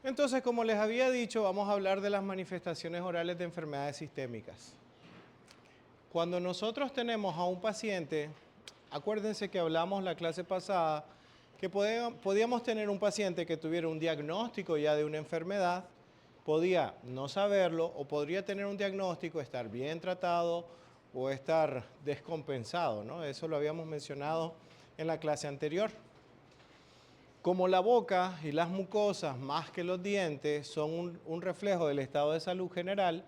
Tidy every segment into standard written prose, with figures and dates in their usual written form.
Entonces, como les había dicho, vamos a hablar de las manifestaciones orales de enfermedades sistémicas. Cuando nosotros tenemos a un paciente, acuérdense que hablamos la clase pasada que podíamos tener un paciente que tuviera un diagnóstico ya de una enfermedad, podía no saberlo o podría tener un diagnóstico, estar bien tratado o estar descompensado, ¿no? Eso lo habíamos mencionado en la clase anterior. Como la boca y las mucosas, más que los dientes, son un reflejo del estado de salud general,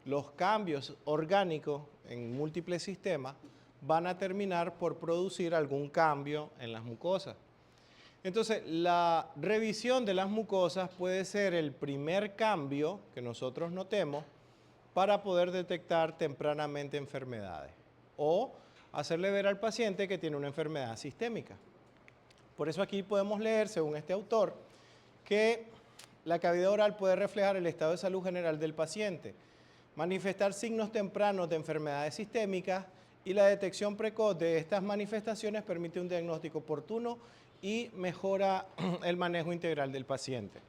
los cambios orgánicos en múltiples sistemas van a terminar por producir algún cambio en las mucosas. Entonces, la revisión de las mucosas puede ser el primer cambio que nosotros notemos para poder detectar tempranamente enfermedades o hacerle ver al paciente que tiene una enfermedad sistémica. Por eso aquí podemos leer, según este autor, que la cavidad oral puede reflejar el estado de salud general del paciente, manifestar signos tempranos de enfermedades sistémicas y la detección precoz de estas manifestaciones permite un diagnóstico oportuno y mejora el manejo integral del paciente.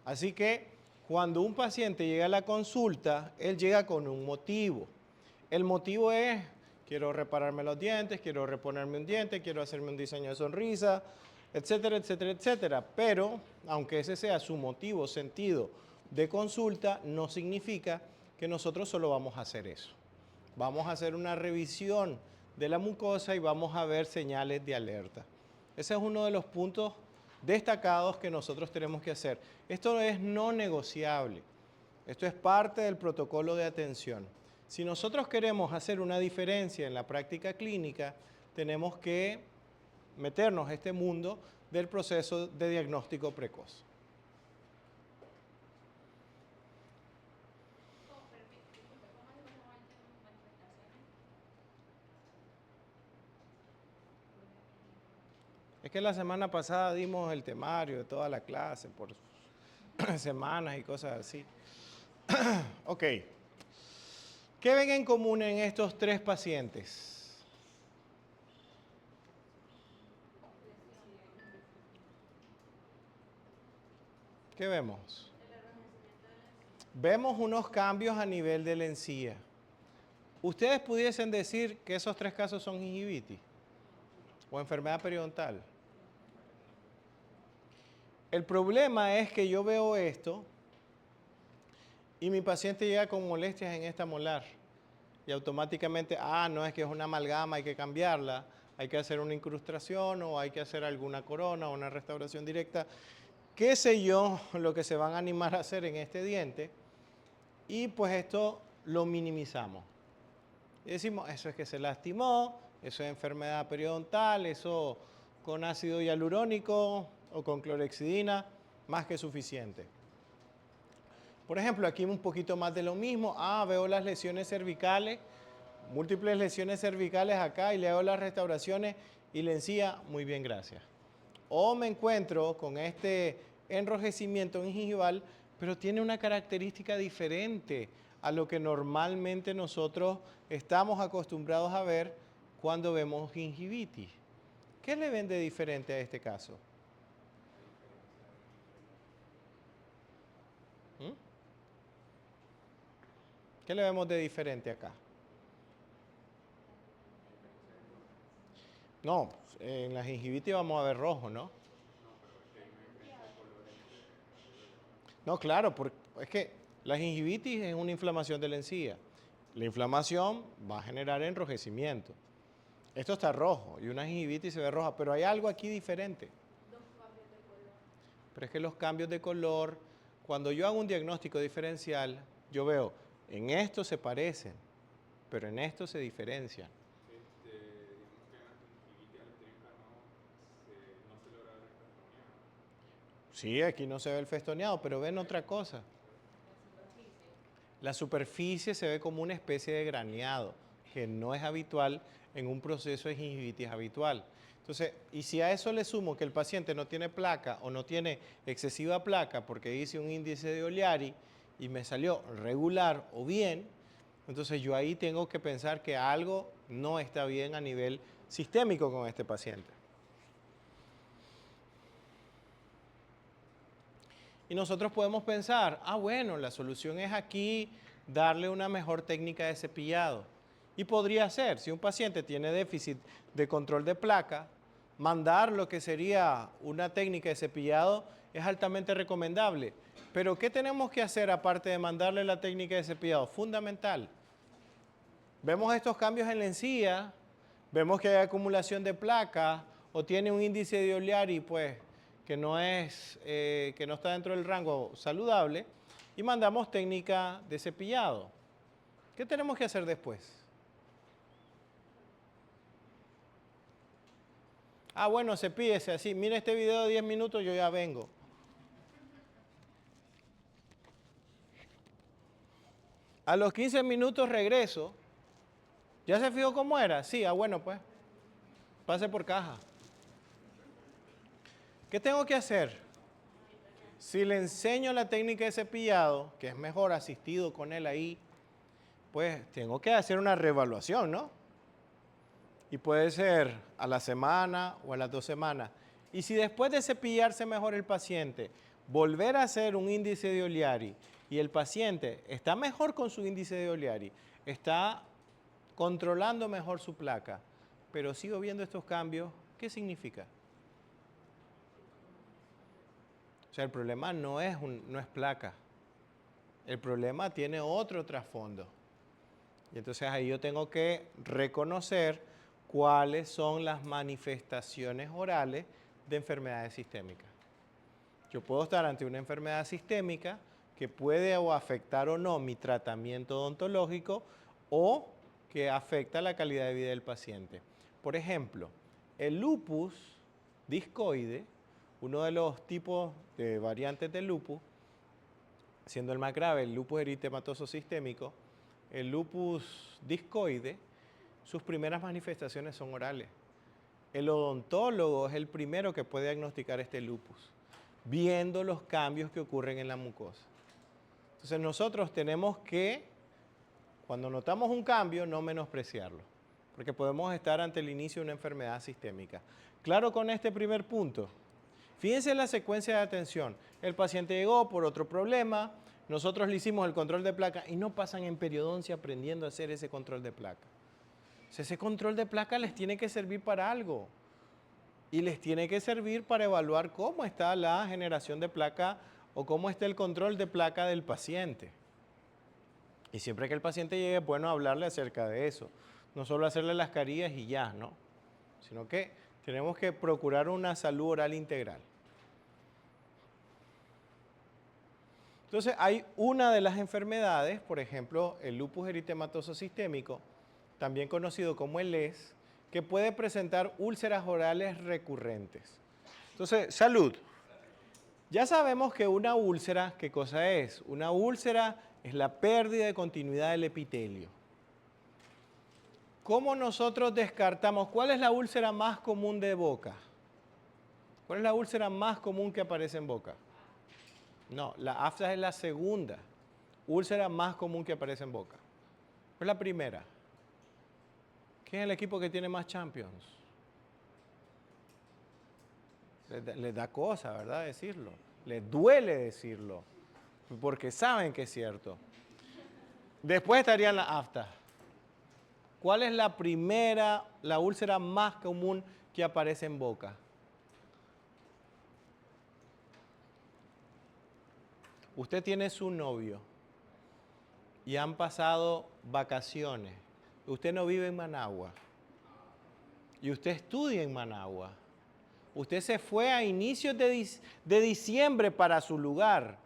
Así que cuando un paciente llega a la consulta, él llega con un motivo. El motivo es, quiero repararme los dientes, quiero reponerme un diente, quiero hacerme un diseño de sonrisa, etcétera, etcétera, etcétera. Pero, aunque ese sea su motivo, sentido de consulta, no significa que nosotros solo vamos a hacer eso. Vamos a hacer una revisión de la mucosa y vamos a ver señales de alerta. Ese es uno de los puntos destacados que nosotros tenemos que hacer. Esto es no negociable. Esto es parte del protocolo de atención. Si nosotros queremos hacer una diferencia en la práctica clínica, tenemos que meternos a este mundo del proceso de diagnóstico precoz. Es que la semana pasada dimos el temario de toda la clase por semanas y cosas así. Ok. ¿Qué ven en común en estos tres pacientes? ¿Qué vemos? Vemos unos cambios a nivel de la encía. ¿Ustedes pudiesen decir que esos tres casos son gingivitis o enfermedad periodontal? El problema es que yo veo esto y mi paciente llega con molestias en esta molar y automáticamente, no es que es una amalgama, hay que cambiarla, hay que hacer una incrustación o hay que hacer alguna corona o una restauración directa, qué sé yo, lo que se van a animar a hacer en este diente, y pues esto lo minimizamos. Y decimos, eso es que se lastimó, eso es enfermedad periodontal, eso con ácido hialurónico o con clorhexidina, más que suficiente. Por ejemplo, aquí un poquito más de lo mismo. Veo las lesiones cervicales, múltiples lesiones cervicales acá y le hago las restauraciones y la encía, muy bien, gracias. O me encuentro con este enrojecimiento gingival, pero tiene una característica diferente a lo que normalmente nosotros estamos acostumbrados a ver cuando vemos gingivitis. ¿Qué le ven de diferente a este caso? ¿Mm? ¿Qué le vemos de diferente acá? No, en la gingivitis vamos a ver rojo, ¿no? No, claro, porque es que la gingivitis es una inflamación de la encía. La inflamación va a generar enrojecimiento. Esto está rojo y una gingivitis se ve roja, pero hay algo aquí diferente. Pero es que los cambios de color, cuando yo hago un diagnóstico diferencial, yo veo, en esto se parecen, pero en esto se diferencian. Sí, aquí no se ve el festoneado, pero ven otra cosa. La superficie se ve como una especie de graneado, que no es habitual en un proceso de gingivitis habitual. Entonces, y si a eso le sumo que el paciente no tiene placa o no tiene excesiva placa porque hice un índice de Oliari y me salió regular o bien, entonces yo ahí tengo que pensar que algo no está bien a nivel sistémico con este paciente. Y nosotros podemos pensar, bueno, la solución es aquí darle una mejor técnica de cepillado. Y podría ser, si un paciente tiene déficit de control de placa, mandar lo que sería una técnica de cepillado es altamente recomendable. Pero ¿qué tenemos que hacer aparte de mandarle la técnica de cepillado? Fundamental. Vemos estos cambios en la encía, vemos que hay acumulación de placa o tiene un índice de Oliari, pues, que no está dentro del rango saludable, y mandamos técnica de cepillado. ¿Qué tenemos que hacer después? Bueno, cepíllese así. Mira este video de 10 minutos, yo ya vengo. A los 15 minutos regreso. ¿Ya se fijó cómo era? Sí, bueno, pues. Pase por caja. ¿Qué tengo que hacer? Si le enseño la técnica de cepillado, que es mejor asistido con él ahí, pues tengo que hacer una reevaluación, ¿no? Y puede ser a la semana o a las 2 semanas. Y si después de cepillarse mejor el paciente, volver a hacer un índice de Oliari y el paciente está mejor con su índice de Oliari, está controlando mejor su placa, pero sigo viendo estos cambios, ¿qué significa? O sea, el problema no es placa. El problema tiene otro trasfondo. Y entonces ahí yo tengo que reconocer cuáles son las manifestaciones orales de enfermedades sistémicas. Yo puedo estar ante una enfermedad sistémica que puede o afectar o no mi tratamiento odontológico o que afecta la calidad de vida del paciente. Por ejemplo, el lupus discoide, uno de los tipos de variantes del lupus, siendo el más grave el lupus eritematoso sistémico, el lupus discoide, sus primeras manifestaciones son orales. El odontólogo es el primero que puede diagnosticar este lupus, viendo los cambios que ocurren en la mucosa. Entonces nosotros tenemos que, cuando notamos un cambio, no menospreciarlo, porque podemos estar ante el inicio de una enfermedad sistémica. Claro con este primer punto. Fíjense en la secuencia de atención. El paciente llegó por otro problema, nosotros le hicimos el control de placa y no pasan en periodoncia aprendiendo a hacer ese control de placa. O sea, ese control de placa les tiene que servir para algo y les tiene que servir para evaluar cómo está la generación de placa o cómo está el control de placa del paciente. Y siempre que el paciente llegue es bueno hablarle acerca de eso. No solo hacerle las carillas y ya, ¿no? Sino que tenemos que procurar una salud oral integral. Entonces hay una de las enfermedades, por ejemplo, el lupus eritematoso sistémico, también conocido como el LES, que puede presentar úlceras orales recurrentes. Entonces, salud. Ya sabemos que una úlcera, ¿qué cosa es? Una úlcera es la pérdida de continuidad del epitelio. ¿Cómo nosotros descartamos? ¿Cuál es la úlcera más común de boca? ¿Cuál es la úlcera más común que aparece en boca? No, la afta es la segunda úlcera más común que aparece en boca. ¿Cuál es la primera? ¿Quién es el equipo que tiene más Champions? Les da cosa, ¿verdad? Decirlo. Les duele decirlo, porque saben que es cierto. Después estarían las aftas. ¿Cuál es la primera, la úlcera más común que aparece en boca? Usted tiene su novio y han pasado vacaciones. Usted no vive en Managua y usted estudia en Managua. Usted se fue a inicios de diciembre para su lugar.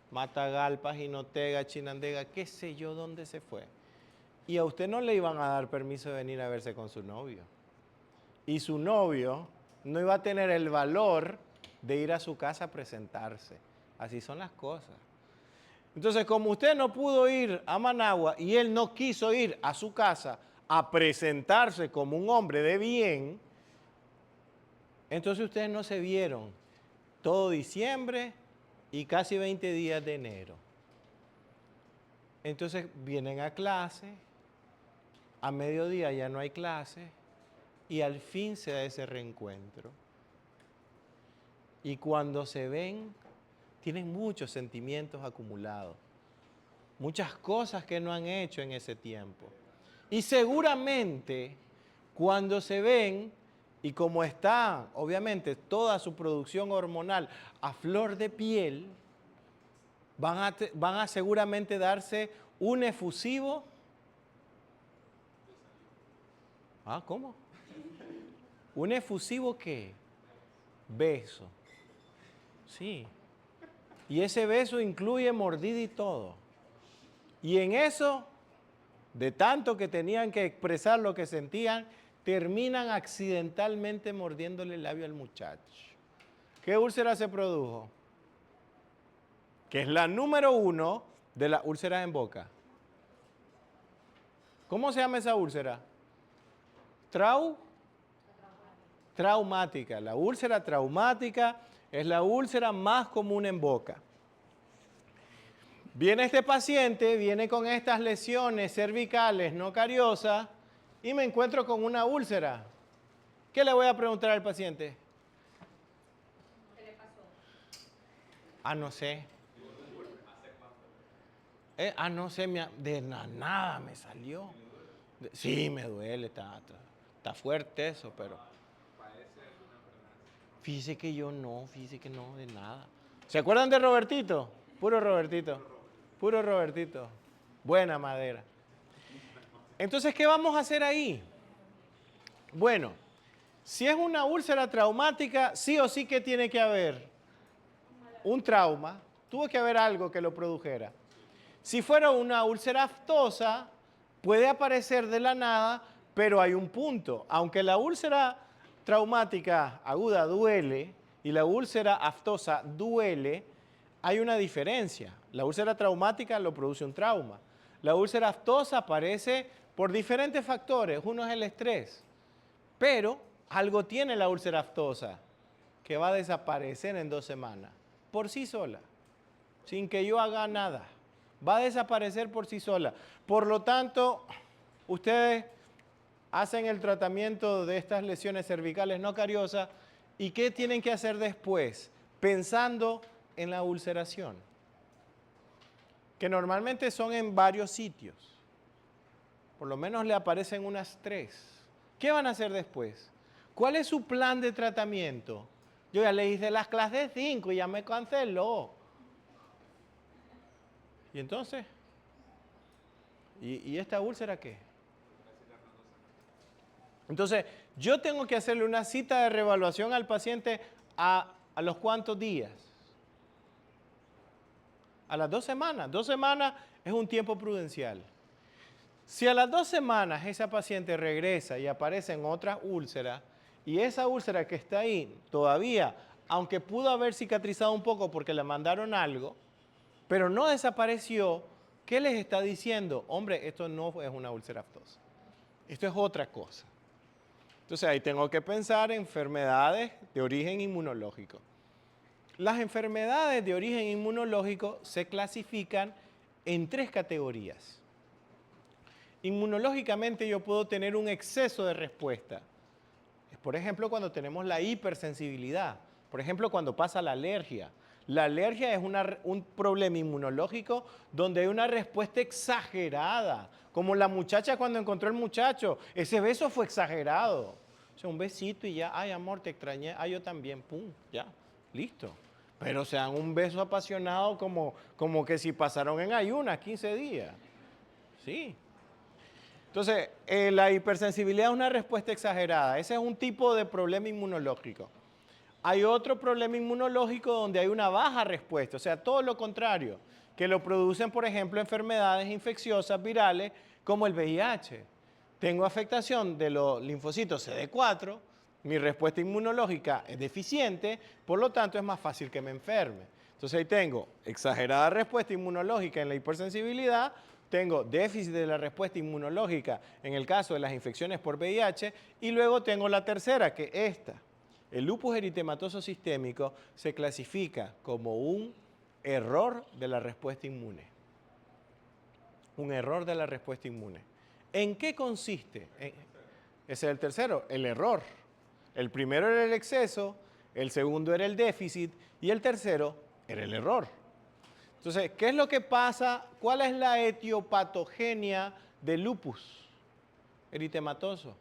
Matagalpa, Jinotega, Chinandega, qué sé yo dónde se fue. Y a usted no le iban a dar permiso de venir a verse con su novio. Y su novio no iba a tener el valor de ir a su casa a presentarse. Así son las cosas. Entonces, como usted no pudo ir a Managua y él no quiso ir a su casa a presentarse como un hombre de bien, entonces ustedes no se vieron todo diciembre y casi 20 días de enero. Entonces vienen a clase, a mediodía ya no hay clase y al fin se da ese reencuentro. Y cuando se ven, tienen muchos sentimientos acumulados, muchas cosas que no han hecho en ese tiempo. Y seguramente cuando se ven, y como está obviamente toda su producción hormonal a flor de piel, van a seguramente darse un efusivo. ¿Cómo? ¿Un efusivo qué? Beso. Sí. Y ese beso incluye mordida y todo. Y en eso, de tanto que tenían que expresar lo que sentían, terminan accidentalmente mordiéndole el labio al muchacho. ¿Qué úlcera se produjo? Que es la número 1 de las úlceras en boca. ¿Cómo se llama esa úlcera? Traumática. La úlcera traumática es la úlcera más común en boca. Viene este paciente, viene con estas lesiones cervicales no cariosas y me encuentro con una úlcera. ¿Qué le voy a preguntar al paciente? ¿Qué le pasó? No sé. No sé, de nada me salió. Sí, me duele, está fuerte eso, pero... Fíjese que no, de nada. ¿Se acuerdan de Robertito? Puro Robertito. Buena madera. Entonces, ¿qué vamos a hacer ahí? Bueno, si es una úlcera traumática, sí o sí que tiene que haber un trauma, tuvo que haber algo que lo produjera. Si fuera una úlcera aftosa, puede aparecer de la nada, pero hay un punto. Aunque la úlcera traumática aguda duele y la úlcera aftosa duele, hay una diferencia. La úlcera traumática lo produce un trauma. La úlcera aftosa aparece por diferentes factores. Uno es el estrés, pero algo tiene la úlcera aftosa que va a desaparecer en 2 semanas, por sí sola, sin que yo haga nada. Va a desaparecer por sí sola. Por lo tanto, ustedes hacen el tratamiento de estas lesiones cervicales no cariosas y ¿qué tienen que hacer después? Pensando en la ulceración, que normalmente son en varios sitios. Por lo menos le aparecen unas 3. ¿Qué van a hacer después? ¿Cuál es su plan de tratamiento? Yo ya le hice las clases 5 y ya me canceló. ¿Y entonces? ¿Y esta úlcera qué? Entonces, yo tengo que hacerle una cita de reevaluación al paciente a los cuántos días. A las 2 semanas. 2 semanas es un tiempo prudencial. Si a las 2 semanas esa paciente regresa y aparecen otras úlceras, y esa úlcera que está ahí todavía, aunque pudo haber cicatrizado un poco porque le mandaron algo, pero no desapareció, ¿qué les está diciendo? Hombre, esto no es una úlcera aftosa. Esto es otra cosa. Entonces ahí tengo que pensar en enfermedades de origen inmunológico. Las enfermedades de origen inmunológico se clasifican en 3 categorías. Inmunológicamente yo puedo tener un exceso de respuesta. Por ejemplo, cuando tenemos la hipersensibilidad. Por ejemplo, cuando pasa la alergia. La alergia es un problema inmunológico donde hay una respuesta exagerada. Como la muchacha cuando encontró el muchacho. Ese beso fue exagerado. O sea, un besito y ya, ay amor, te extrañé, ay yo también, pum, ya, listo. Pero o sea, un beso apasionado como que si pasaron en ayunas 15 días. Sí. Entonces, la hipersensibilidad es una respuesta exagerada. Ese es un tipo de problema inmunológico. Hay otro problema inmunológico donde hay una baja respuesta, o sea, todo lo contrario, que lo producen, por ejemplo, enfermedades infecciosas virales como el VIH. Tengo afectación de los linfocitos CD4, mi respuesta inmunológica es deficiente, por lo tanto es más fácil que me enferme. Entonces ahí tengo exagerada respuesta inmunológica en la hipersensibilidad, tengo déficit de la respuesta inmunológica en el caso de las infecciones por VIH y luego tengo la tercera, que es esta. El lupus eritematoso sistémico se clasifica como un error de la respuesta inmune. Un error de la respuesta inmune. ¿En qué consiste? Ese es el tercero, el error. El primero era el exceso, el segundo era el déficit y el tercero Era el error. Entonces, ¿qué es lo que pasa? ¿Cuál es la etiopatogenia del lupus eritematoso?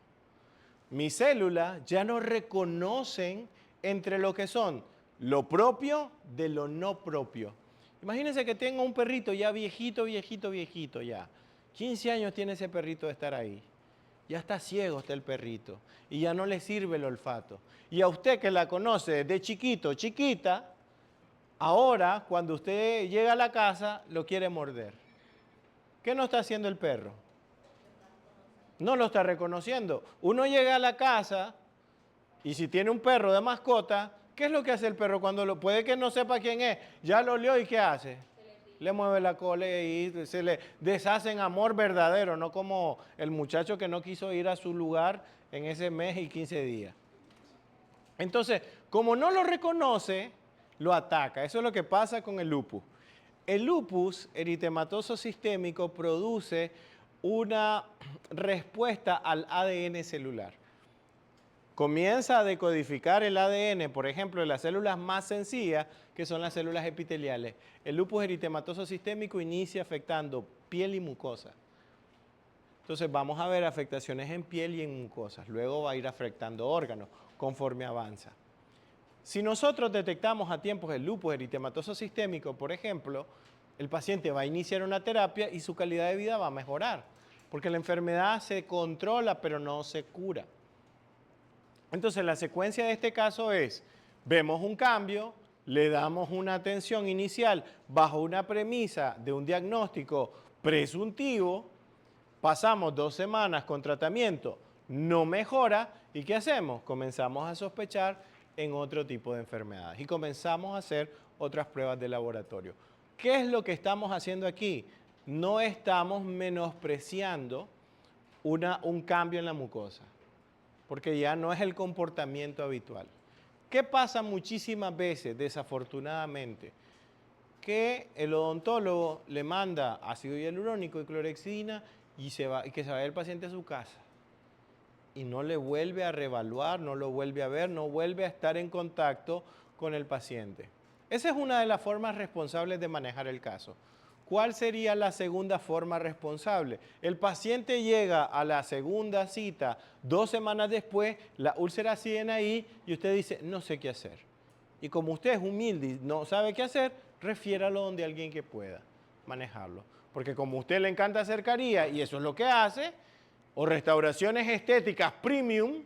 Mis células ya no reconocen entre lo que son lo propio de lo no propio. Imagínense que tengo un perrito ya viejito ya. 15 años tiene ese perrito de estar ahí. Ya está ciego está el perrito y ya no le sirve el olfato. Y a usted que la conoce desde chiquito, chiquita, ahora cuando usted llega a la casa lo quiere morder. ¿Qué no está haciendo el perro? No lo está reconociendo. Uno llega a la casa y si tiene un perro de mascota, ¿qué es lo que hace el perro cuando lo puede que no sepa quién es? Ya lo olió y ¿qué hace? Le mueve la cola y se le deshace en amor verdadero, no como el muchacho que no quiso ir a su lugar en ese mes y 15 días. Entonces, como no lo reconoce, lo ataca. Eso es lo que pasa con el lupus. El lupus eritematoso sistémico produce una respuesta al ADN celular. Comienza a decodificar el ADN, por ejemplo, de las células más sencillas, que son las células epiteliales. El lupus eritematoso sistémico inicia afectando piel y mucosa. Entonces vamos a ver afectaciones en piel y en mucosas. Luego va a ir afectando órganos conforme avanza. Si nosotros detectamos a tiempo el lupus eritematoso sistémico, por ejemplo, el paciente va a iniciar una terapia y su calidad de vida va a mejorar, porque la enfermedad se controla pero no se cura. Entonces la secuencia de este caso es, vemos un cambio, le damos una atención inicial bajo una premisa de un diagnóstico presuntivo, pasamos 2 semanas con tratamiento, no mejora, ¿y qué hacemos? Comenzamos a sospechar en otro tipo de enfermedades y comenzamos a hacer otras pruebas de laboratorio. ¿Qué es lo que estamos haciendo aquí? No estamos menospreciando un cambio en la mucosa, porque ya no es el comportamiento habitual. ¿Qué pasa muchísimas veces, desafortunadamente? Que el odontólogo le manda ácido hialurónico y clorexidina y que se vaya el paciente a su casa. Y no le vuelve a reevaluar, no lo vuelve a ver, no vuelve a estar en contacto con el paciente. Esa es una de las formas responsables de manejar el caso. ¿Cuál sería la segunda forma responsable? El paciente llega a la segunda cita 2 semanas después, las úlceras siguen ahí y usted dice, no sé qué hacer. Y como usted es humilde y no sabe qué hacer, refiéralo donde alguien que pueda manejarlo. Porque como a usted le encanta hacer caría y eso es lo que hace, o restauraciones estéticas premium,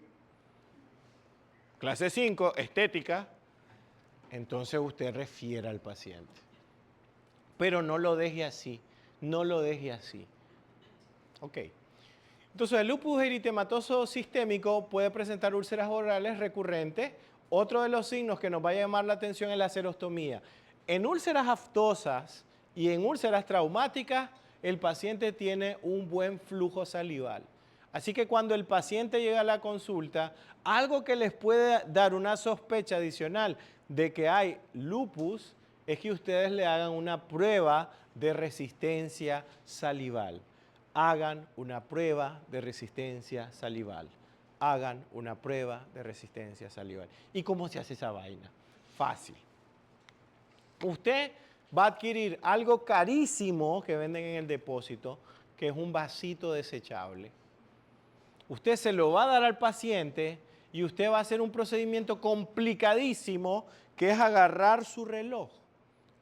clase 5, estética, entonces usted refiera al paciente. Pero no lo deje así, no lo deje así. Ok. Entonces, el lupus eritematoso sistémico puede presentar úlceras orales recurrentes. Otro de los signos que nos va a llamar la atención es la serostomía. En úlceras aftosas y en úlceras traumáticas, el paciente tiene un buen flujo salival. Así que cuando el paciente llega a la consulta, algo que les puede dar una sospecha adicional de que hay lupus es que ustedes le hagan una prueba de resistencia salival. Hagan una prueba de resistencia salival. Hagan una prueba de resistencia salival. ¿Y cómo se hace esa vaina? Fácil. Usted va a adquirir algo carísimo que venden en el depósito, que es un vasito desechable. Usted se lo va a dar al paciente y usted va a hacer un procedimiento complicadísimo, que es agarrar su reloj,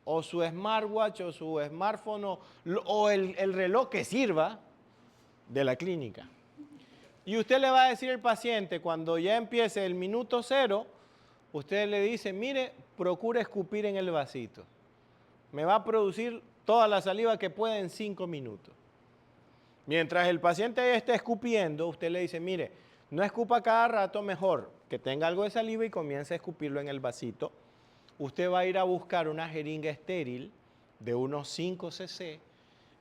o su smartwatch, o su smartphone, o el reloj que sirva de la clínica. Y usted le va a decir al paciente, cuando ya empiece el minuto 0, usted le dice, mire, procura escupir en el vasito. Me va a producir toda la saliva que pueda en 5 minutos. Mientras el paciente está escupiendo, usted le dice, mire, no escupa cada rato, mejor que tenga algo de saliva y comience a escupirlo en el vasito. Usted va a ir a buscar una jeringa estéril de unos 5 cc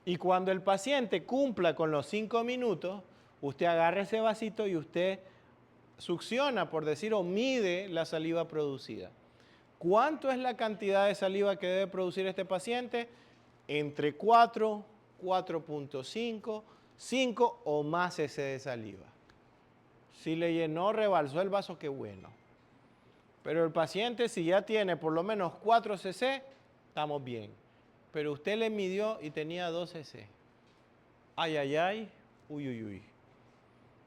y cuando el paciente cumpla con los 5 minutos, usted agarra ese vasito y usted succiona, por decir, o mide la saliva producida. ¿Cuánto es la cantidad de saliva que debe producir este paciente? Entre 4, 4.5, 5 o más cc de saliva. Si le llenó, rebalsó el vaso, qué bueno. Pero el paciente, si ya tiene por lo menos 4 cc, estamos bien. Pero usted le midió y tenía 12C. Ay, ay, ay, uy, uy, uy.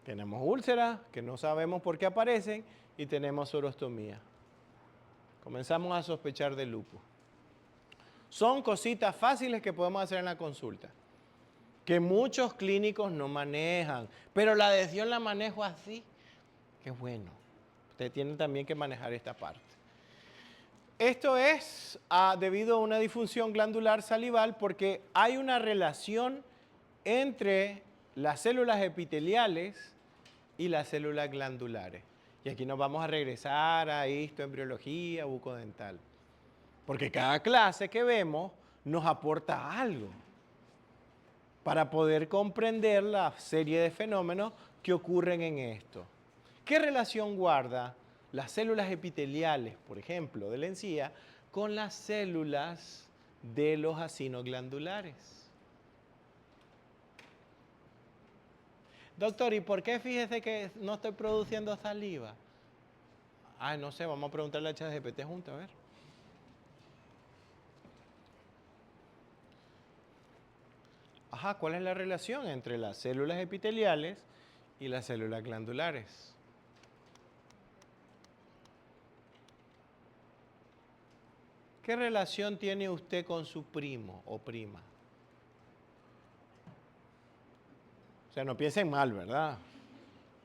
Tenemos úlceras que no sabemos por qué aparecen y tenemos sorostomía. Comenzamos a sospechar de lupus. Son cositas fáciles que podemos hacer en la consulta, que muchos clínicos no manejan, pero la adhesión la manejo así. Qué bueno. Usted tiene también que manejar esta parte. Esto es debido a una disfunción glandular salival porque hay una relación entre las células epiteliales y las células glandulares. Y aquí nos vamos a regresar a esto, embriología, bucodental. Porque cada clase que vemos nos aporta algo para poder comprender la serie de fenómenos que ocurren en esto. ¿Qué relación guarda las células epiteliales, por ejemplo, de la encía, con las células de los acinos glandulares? Doctor, ¿y por qué fíjese que no estoy produciendo saliva? Ah, no sé, vamos a preguntarle a ChatGPT juntos, a ver. Ajá, ¿cuál es la relación entre las células epiteliales y las células glandulares? ¿Qué relación tiene usted con su primo o prima? O sea, no piensen mal, ¿verdad?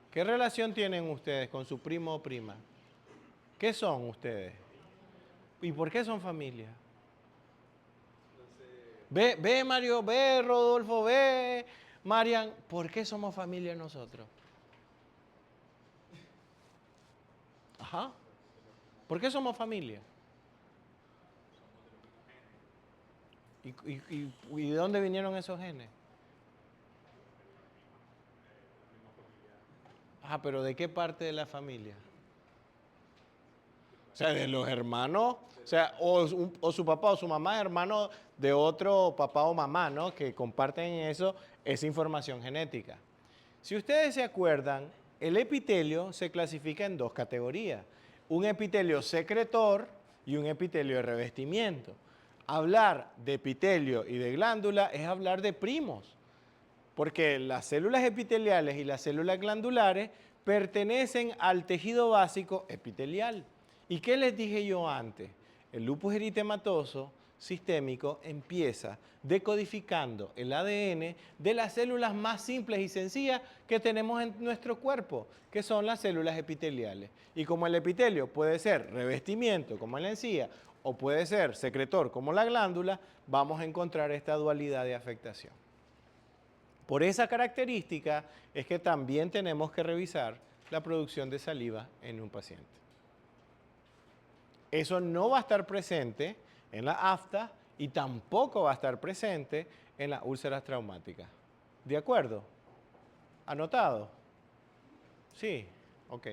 ¿Qué relación tienen ustedes con su primo o prima? ¿Qué son ustedes? ¿Y por qué son familia? Ve Mario, ve Rodolfo, ve Marian, ¿por qué somos familia nosotros? Ajá. ¿Por qué somos familia? ¿Y de dónde vinieron esos genes? Ah, pero ¿de qué parte de la familia? O sea, de los hermanos, o sea, o su papá o su mamá es hermano de otro papá o mamá, ¿no? Que comparten eso, esa información genética. Si ustedes se acuerdan, el epitelio se clasifica en dos categorías. Un epitelio secretor y un epitelio de revestimiento. Hablar de epitelio y de glándula es hablar de primos, porque las células epiteliales y las células glandulares pertenecen al tejido básico epitelial. ¿Y qué les dije yo antes? El lupus eritematoso sistémico empieza decodificando el ADN de las células más simples y sencillas que tenemos en nuestro cuerpo, que son las células epiteliales. Y como el epitelio puede ser revestimiento, como en la encía, o puede ser secretor, como la glándula, vamos a encontrar esta dualidad de afectación. Por esa característica es que también tenemos que revisar la producción de saliva en un paciente. Eso no va a estar presente en la afta y tampoco va a estar presente en las úlceras traumáticas. ¿De acuerdo? ¿Anotado? Sí, ok.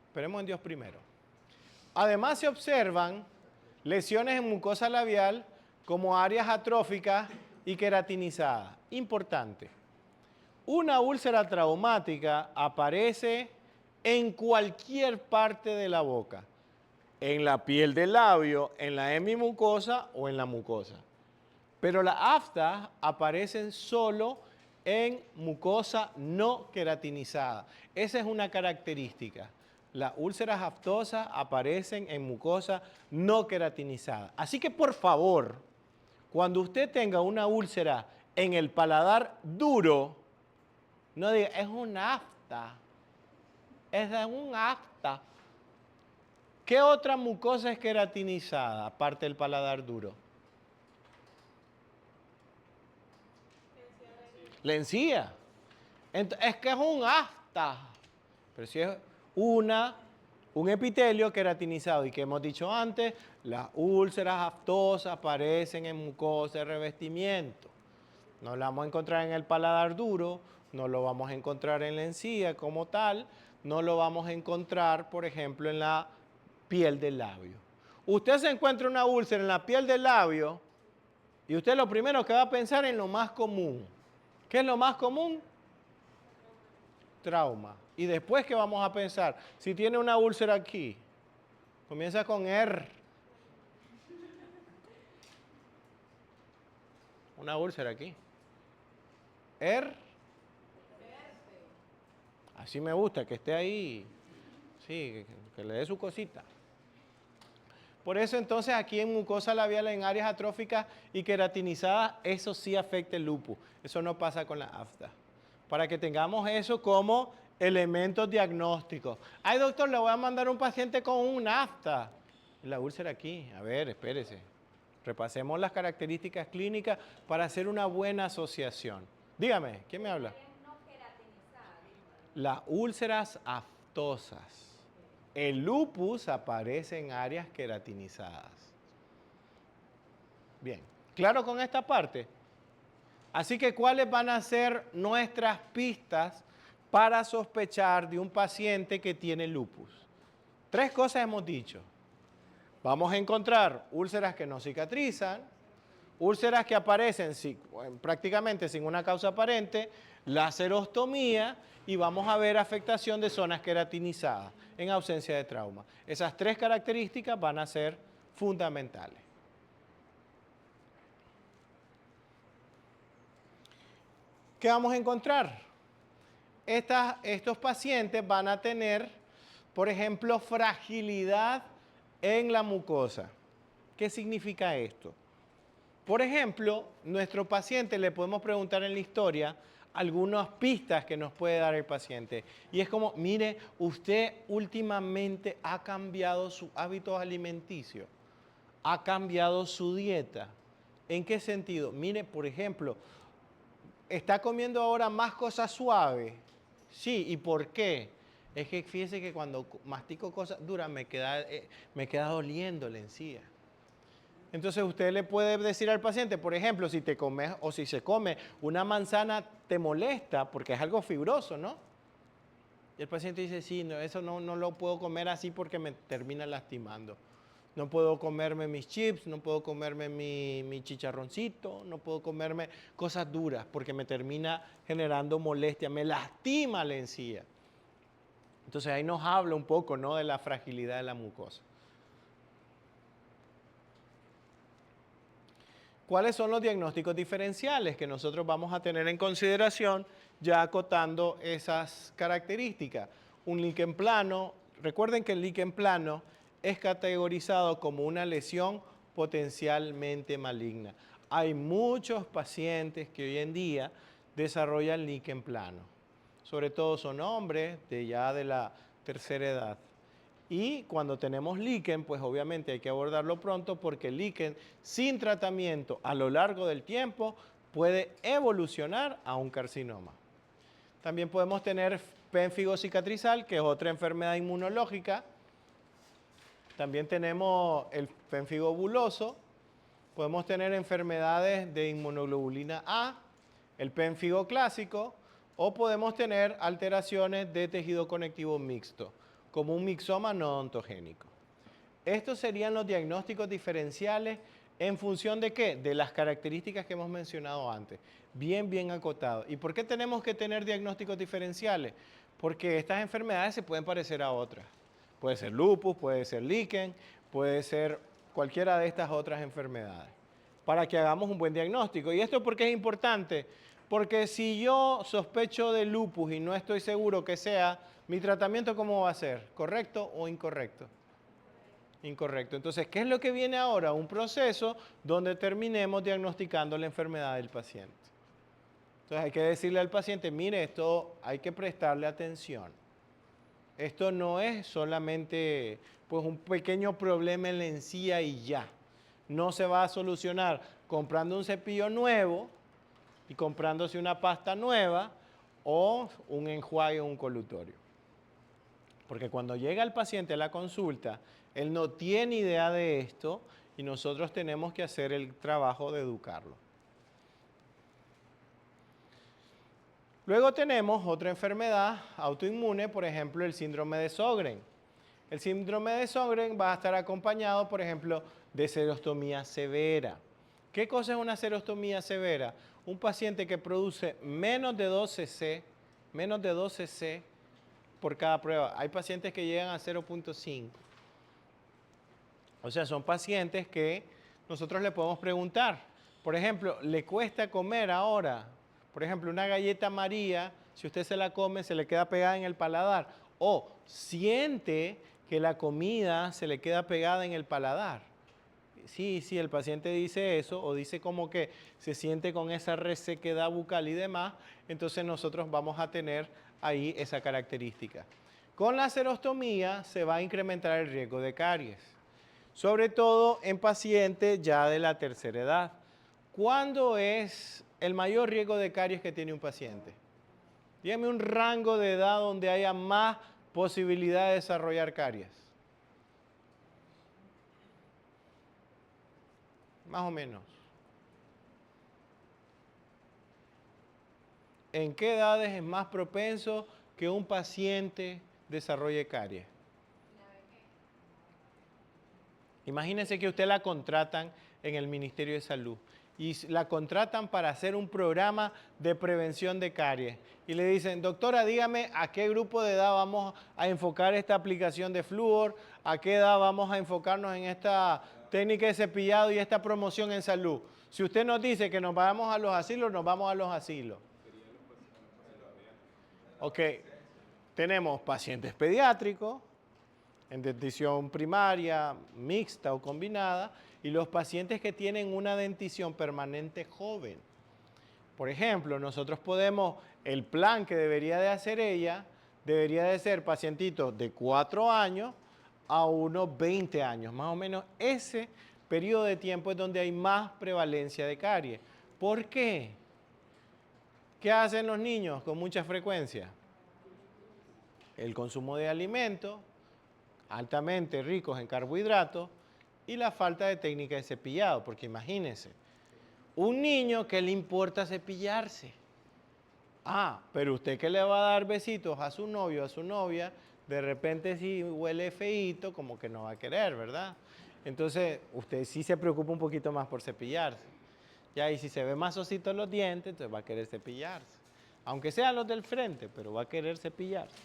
Esperemos en Dios primero. Además se observan lesiones en mucosa labial como áreas atróficas y queratinizadas. Importante. Una úlcera traumática aparece en cualquier parte de la boca. En la piel del labio, en la hemimucosa o en la mucosa. Pero las aftas aparecen solo en mucosa no queratinizada. Esa es una característica. Las úlceras aftosas aparecen en mucosa no queratinizada. Así que por favor, cuando usted tenga una úlcera en el paladar duro, no diga, es un afta. Es un afta. ¿Qué otra mucosa es queratinizada, aparte del paladar duro? La encía. Es que es un afta. Pero si es un epitelio queratinizado, y que hemos dicho antes, las úlceras aftosas aparecen en mucosa de revestimiento. No la vamos a encontrar en el paladar duro, no lo vamos a encontrar en la encía como tal, no lo vamos a encontrar, por ejemplo, en la piel del labio. Usted se encuentra una úlcera en la piel del labio y usted lo primero que va a pensar en lo más común. ¿Qué es lo más común? Trauma. Y después, ¿qué vamos a pensar? Si tiene una úlcera aquí, comienza con R. Una úlcera aquí. Herpes. Así me gusta, que esté ahí. Sí, que le dé su cosita. Por eso entonces aquí en mucosa labial en áreas atróficas y queratinizadas, eso sí afecta el lupus. Eso no pasa con la afta. Para que tengamos eso como elementos diagnósticos. Ay, doctor, le voy a mandar a un paciente con un afta. La úlcera aquí. A ver, espérese. Repasemos las características clínicas para hacer una buena asociación. Dígame, ¿quién me habla? No queratinizada, dijo. Las úlceras aftosas. El lupus aparece en áreas queratinizadas. Bien, ¿claro con esta parte? Así que, ¿cuáles van a ser nuestras pistas para sospechar de un paciente que tiene lupus? 3 cosas hemos dicho. Vamos a encontrar úlceras que no cicatrizan, úlceras que aparecen prácticamente sin una causa aparente, la serostomía y vamos a ver afectación de zonas queratinizadas en ausencia de trauma. Esas 3 características van a ser fundamentales. ¿Qué vamos a encontrar? Estos pacientes van a tener, por ejemplo, fragilidad en la mucosa. ¿Qué significa esto? Por ejemplo, nuestro paciente le podemos preguntar en la historia algunas pistas que nos puede dar el paciente. Y es como, mire, usted últimamente ha cambiado sus hábitos alimenticios, ha cambiado su dieta. ¿En qué sentido? Mire, por ejemplo, ¿está comiendo ahora más cosas suaves? Sí, ¿y por qué? Es que fíjese que cuando mastico cosas duras me queda doliendo la encía. Entonces usted le puede decir al paciente, por ejemplo, si te comes o si se come una manzana te molesta porque es algo fibroso, ¿no? Y el paciente dice, sí, no, eso no lo puedo comer así porque me termina lastimando. No puedo comerme mis chips, no puedo comerme mi chicharroncito, no puedo comerme cosas duras porque me termina generando molestia, me lastima la encía. Entonces ahí nos habla un poco, ¿no?, de la fragilidad de la mucosa. ¿Cuáles son los diagnósticos diferenciales que nosotros vamos a tener en consideración ya acotando esas características? Un líquen plano, recuerden que el líquen plano es categorizado como una lesión potencialmente maligna. Hay muchos pacientes que hoy en día desarrollan líquen plano, sobre todo son hombres ya de la tercera edad. Y cuando tenemos líquen, pues obviamente hay que abordarlo pronto porque el líquen sin tratamiento a lo largo del tiempo puede evolucionar a un carcinoma. También podemos tener pénfigo cicatrizal, que es otra enfermedad inmunológica. También tenemos el pénfigo buloso. Podemos tener enfermedades de inmunoglobulina A, el pénfigo clásico, o podemos tener alteraciones de tejido conectivo mixto, como un mixoma no odontogénico. Estos serían los diagnósticos diferenciales en función de ¿qué? De las características que hemos mencionado antes. Bien acotado. ¿Y por qué tenemos que tener diagnósticos diferenciales? Porque estas enfermedades se pueden parecer a otras. Puede ser lupus, puede ser líquen, puede ser cualquiera de estas otras enfermedades. Para que hagamos un buen diagnóstico. ¿Y esto por qué es importante? Porque si yo sospecho de lupus y no estoy seguro que sea, ¿mi tratamiento cómo va a ser? ¿Correcto o incorrecto? Incorrecto. Entonces, ¿qué es lo que viene ahora? Un proceso donde terminemos diagnosticando la enfermedad del paciente. Entonces, hay que decirle al paciente, mire, esto hay que prestarle atención. Esto no es solamente pues, un pequeño problema en la encía y ya. No se va a solucionar comprando un cepillo nuevo y comprándose una pasta nueva o un enjuague o un colutorio. Porque cuando llega el paciente a la consulta, él no tiene idea de esto y nosotros tenemos que hacer el trabajo de educarlo. Luego tenemos otra enfermedad autoinmune, por ejemplo, el síndrome de Sjögren. El síndrome de Sjögren va a estar acompañado, por ejemplo, de serostomía severa. ¿Qué cosa es una serostomía severa? Un paciente que produce menos de 12 cc por cada prueba. Hay pacientes que llegan a 0.5. O sea, son pacientes que nosotros le podemos preguntar, Por ejemplo, le cuesta comer ahora. Por ejemplo, una galleta María, si usted se la come, se le queda pegada en el paladar. O siente que la comida se le queda pegada en el paladar. Sí, sí, el paciente dice eso o dice como que se siente con esa resequedad bucal y demás, entonces nosotros vamos a tener ahí esa característica. Con la serostomía se va a incrementar el riesgo de caries, sobre todo en pacientes ya de la tercera edad. ¿Cuándo es el mayor riesgo de caries que tiene un paciente? Dígame un rango de edad donde haya más posibilidad de desarrollar caries. Más o menos. ¿En qué edades es más propenso que un paciente desarrolle caries? Imagínense que usted la contratan en el Ministerio de Salud y la contratan para hacer un programa de prevención de caries. Y le dicen, doctora, dígame a qué grupo de edad vamos a enfocar esta aplicación de flúor, a qué edad vamos a enfocarnos en esta técnica de cepillado y esta promoción en salud. Si usted nos dice que nos vamos a los asilos, nos vamos a los asilos. Ok, tenemos pacientes pediátricos, en dentición primaria, mixta o combinada, y los pacientes que tienen una dentición permanente joven. Por ejemplo, nosotros podemos, el plan que debería de hacer ella, debería de ser pacientitos de 4 años a unos 20 años. Más o menos ese periodo de tiempo es donde hay más prevalencia de caries. ¿Por qué? ¿Qué hacen los niños con mucha frecuencia? El consumo de alimentos altamente ricos en carbohidratos y la falta de técnica de cepillado, porque imagínense, un niño que le importa cepillarse. Ah, pero usted que le va a dar besitos a su novio, a su novia, de repente si huele feíto, como que no va a querer, ¿verdad? Entonces, usted sí se preocupa un poquito más por cepillarse. Ya, y si se ve más ositos los dientes, entonces va a querer cepillarse. Aunque sean los del frente, pero va a querer cepillarse.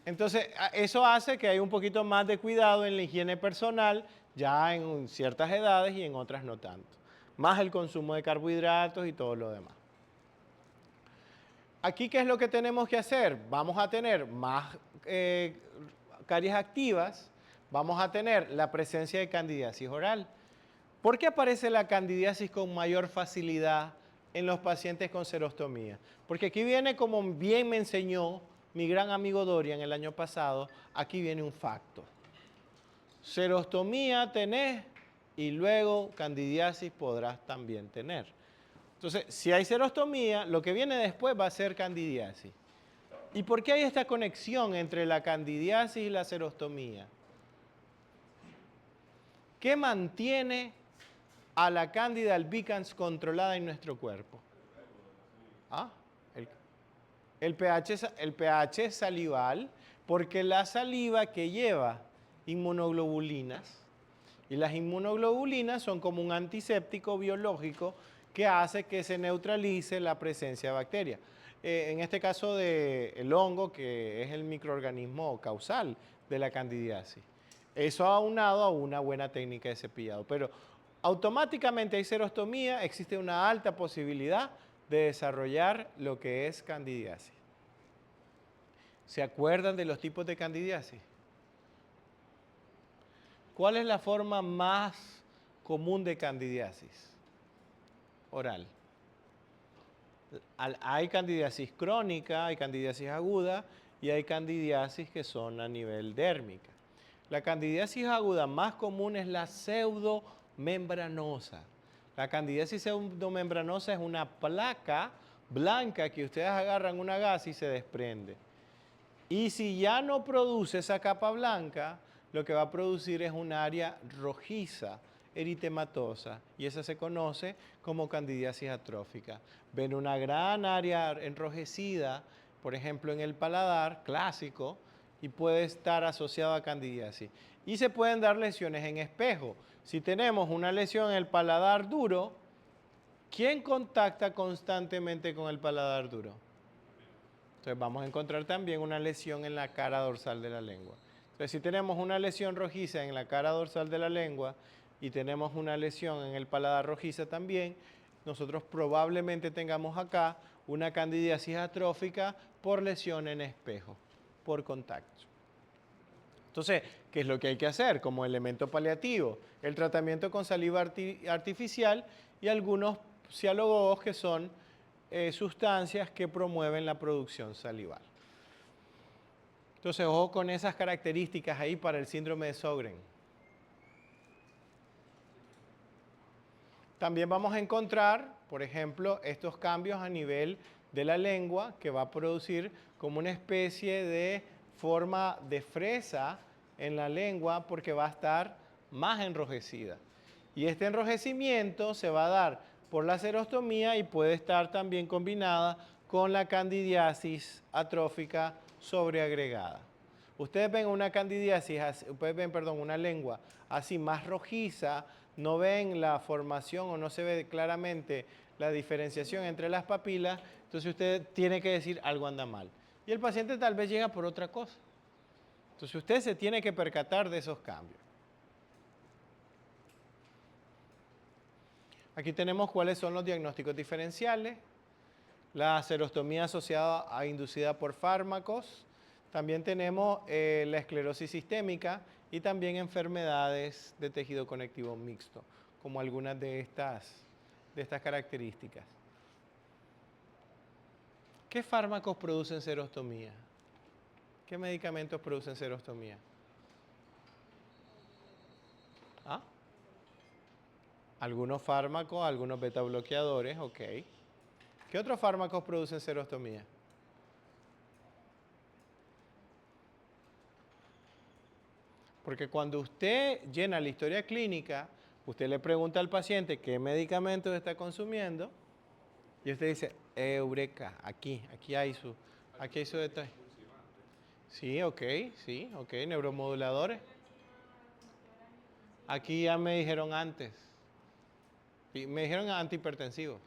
Entonces, eso hace que haya un poquito más de cuidado en la higiene personal, ya en ciertas edades y en otras no tanto. Más el consumo de carbohidratos y todo lo demás. Aquí, ¿qué es lo que tenemos que hacer? Vamos a tener más caries activas, vamos a tener la presencia de candidiasis oral. ¿Por qué aparece la candidiasis con mayor facilidad en los pacientes con serostomía? Porque aquí viene, como bien me enseñó mi gran amigo Dorian el año pasado, aquí viene un facto. Serostomía tenés y luego candidiasis podrás también tener. Entonces, si hay serostomía, lo que viene después va a ser candidiasis. ¿Y por qué hay esta conexión entre la candidiasis y la serostomía? ¿Qué mantiene a la Candida albicans controlada en nuestro cuerpo? ¿Ah? El pH salival, porque la saliva que lleva inmunoglobulinas, y las inmunoglobulinas son como un antiséptico biológico que hace que se neutralice la presencia de bacterias. En este caso del hongo, que es el microorganismo causal de la candidiasis. Eso aunado a una buena técnica de cepillado. Pero automáticamente hay serostomía, existe una alta posibilidad de desarrollar lo que es candidiasis. ¿Se acuerdan de los tipos de candidiasis? ¿Cuál es la forma más común de candidiasis oral? Hay candidiasis crónica, hay candidiasis aguda y hay candidiasis que son a nivel dérmica. La candidiasis aguda más común es la pseudomembranosa. La candidiasis pseudomembranosa es una placa blanca que ustedes agarran una gasa y se desprende. Y si ya no produce esa capa blanca, lo que va a producir es un área rojiza, eritematosa, y esa se conoce como candidiasis atrófica. Ven una gran área enrojecida, por ejemplo en el paladar clásico, y puede estar asociado a candidiasis. Y se pueden dar lesiones en espejo. Si tenemos una lesión en el paladar duro, ¿quién contacta constantemente con el paladar duro? Entonces vamos a encontrar también una lesión en la cara dorsal de la lengua. Entonces si tenemos una lesión rojiza en la cara dorsal de la lengua, y tenemos una lesión en el paladar rojiza también, nosotros probablemente tengamos acá una candidiasis atrófica por lesión en espejo, por contacto. Entonces, ¿qué es lo que hay que hacer como elemento paliativo? El tratamiento con saliva artificial y algunos cialogos que son sustancias que promueven la producción salival. Entonces, ojo con esas características ahí para el síndrome de Sjögren. También vamos a encontrar, por ejemplo, estos cambios a nivel de la lengua que va a producir como una especie de forma de fresa en la lengua porque va a estar más enrojecida. Y este enrojecimiento se va a dar por la xerostomía y puede estar también combinada con la candidiasis atrófica sobreagregada. Ustedes ven una candidiasis, ustedes ven, perdón, una lengua así más rojiza, no ven la formación o no se ve claramente la diferenciación entre las papilas, entonces usted tiene que decir algo anda mal. Y el paciente tal vez llega por otra cosa. Entonces usted se tiene que percatar de esos cambios. Aquí tenemos cuáles son los diagnósticos diferenciales. La xerostomía asociada a inducida por fármacos. También tenemos la esclerosis sistémica y también enfermedades de tejido conectivo mixto, como algunas de estas características. ¿Qué fármacos producen xerostomía? ¿Qué medicamentos producen xerostomía? ¿Ah? Algunos fármacos, algunos beta bloqueadores, ok. ¿Qué otros fármacos producen xerostomía? Porque cuando usted llena la historia clínica, usted le pregunta al paciente qué medicamentos está consumiendo y usted dice, eureka, aquí hay su detalle. Sí, ok, neuromoduladores. Aquí ya me dijeron antes. Me dijeron antihipertensivos.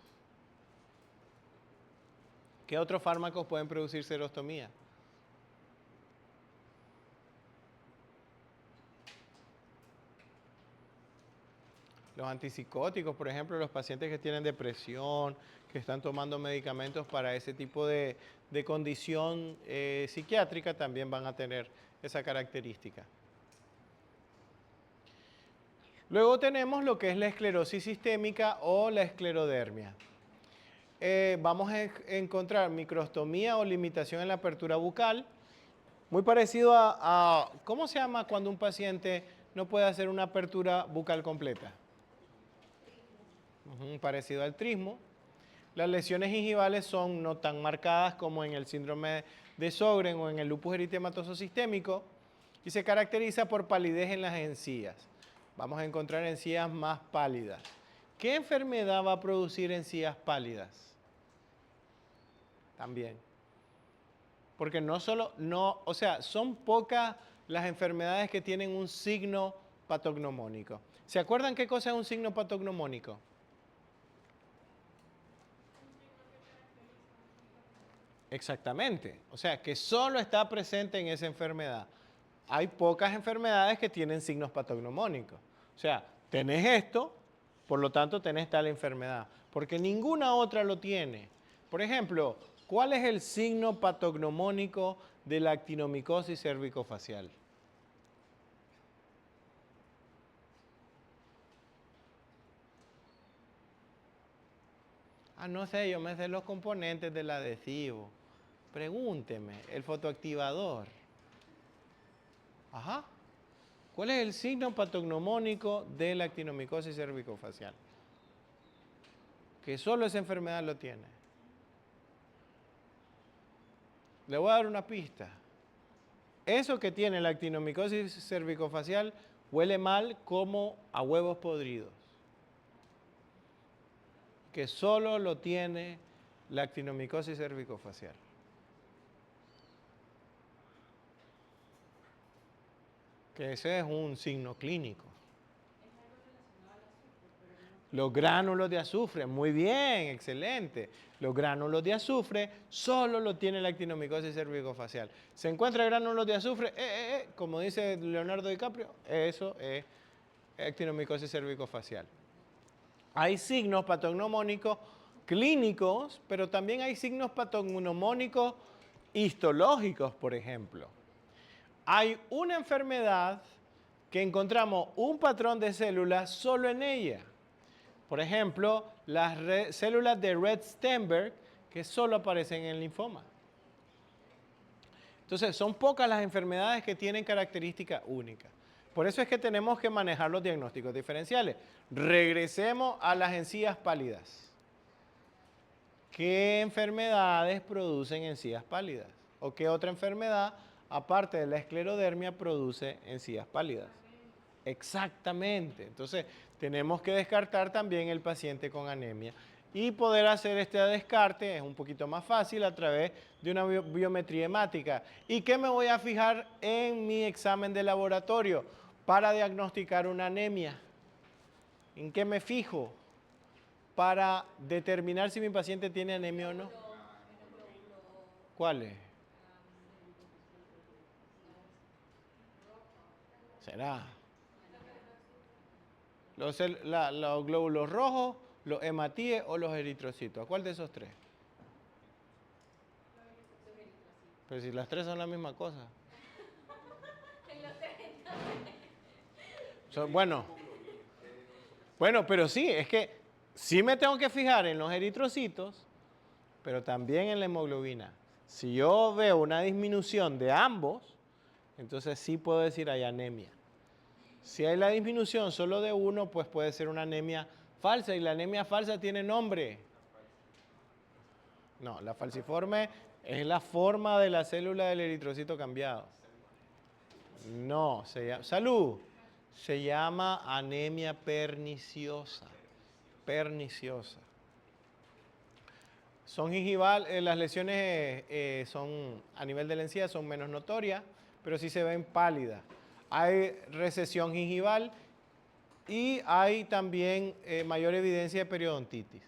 ¿Qué otros fármacos pueden producir xerostomía? Los antipsicóticos, por ejemplo, los pacientes que tienen depresión, que están tomando medicamentos para ese tipo de condición psiquiátrica, también van a tener esa característica. Luego tenemos lo que es la esclerosis sistémica o la esclerodermia. Vamos a encontrar microstomía o limitación en la apertura bucal, muy parecido a ¿cómo se llama cuando un paciente no puede hacer una apertura bucal completa? Parecido al trismo. Las lesiones gingivales son no tan marcadas como en el síndrome de Sjögren o en el lupus eritematoso sistémico y se caracteriza por palidez en las encías. Vamos a encontrar encías más pálidas. ¿Qué enfermedad va a producir encías pálidas? También. Porque son pocas las enfermedades que tienen un signo patognomónico. ¿Se acuerdan qué cosa es un signo patognomónico? Exactamente, o sea, que solo está presente en esa enfermedad. Hay pocas enfermedades que tienen signos patognomónicos. O sea, tenés esto, por lo tanto tenés tal enfermedad, porque ninguna otra lo tiene. Por ejemplo, ¿cuál es el signo patognomónico de la actinomicosis cervicofacial? No sé, yo me sé los componentes del adhesivo. Pregúnteme, el fotoactivador. Ajá. ¿Cuál es el signo patognomónico de la actinomicosis cervicofacial? Que solo esa enfermedad lo tiene. Le voy a dar una pista. Eso que tiene la actinomicosis cervicofacial huele mal como a huevos podridos. Que solo lo tiene la actinomicosis cervicofacial. Que ese es un signo clínico. Los gránulos de azufre, muy bien, excelente. Los gránulos de azufre solo lo tiene la actinomicosis cervicofacial. ¿Se encuentra gránulos de azufre? Como dice Leonardo DiCaprio, eso es actinomicosis cervicofacial. Hay signos patognomónicos clínicos, pero también hay signos patognomónicos histológicos, por ejemplo. Hay una enfermedad que encontramos un patrón de células solo en ella. Por ejemplo, las células de Rett-Steinberg, que solo aparecen en el linfoma. Entonces, son pocas las enfermedades que tienen características únicas. Por eso es que tenemos que manejar los diagnósticos diferenciales. Regresemos a las encías pálidas. ¿Qué enfermedades producen encías pálidas? ¿O qué otra enfermedad, aparte de la esclerodermia, produce encías pálidas? Exactamente. Entonces, tenemos que descartar también el paciente con anemia. Y poder hacer este descarte es un poquito más fácil a través de una biometría hemática. ¿Y qué me voy a fijar en mi examen de laboratorio para diagnosticar una anemia? ¿En qué me fijo para determinar si mi paciente tiene anemia o no? ¿Cuáles? ¿Será? Los glóbulos rojos, los hematíes o los eritrocitos. ¿A cuál de esos tres? Pero si las tres son la misma cosa. Bueno, pero sí, es que sí me tengo que fijar en los eritrocitos, pero también en la hemoglobina. Si yo veo una disminución de ambos, entonces sí puedo decir hay anemia. Si hay la disminución solo de uno, pues puede ser una anemia falsa. Y la anemia falsa tiene nombre. No, la falciforme es la forma de la célula del eritrocito cambiado. No, salud. Se llama anemia perniciosa. Perniciosa. Son gingival, las lesiones son a nivel de la encía son menos notorias, pero sí se ven pálidas. Hay recesión gingival y hay también mayor evidencia de periodontitis.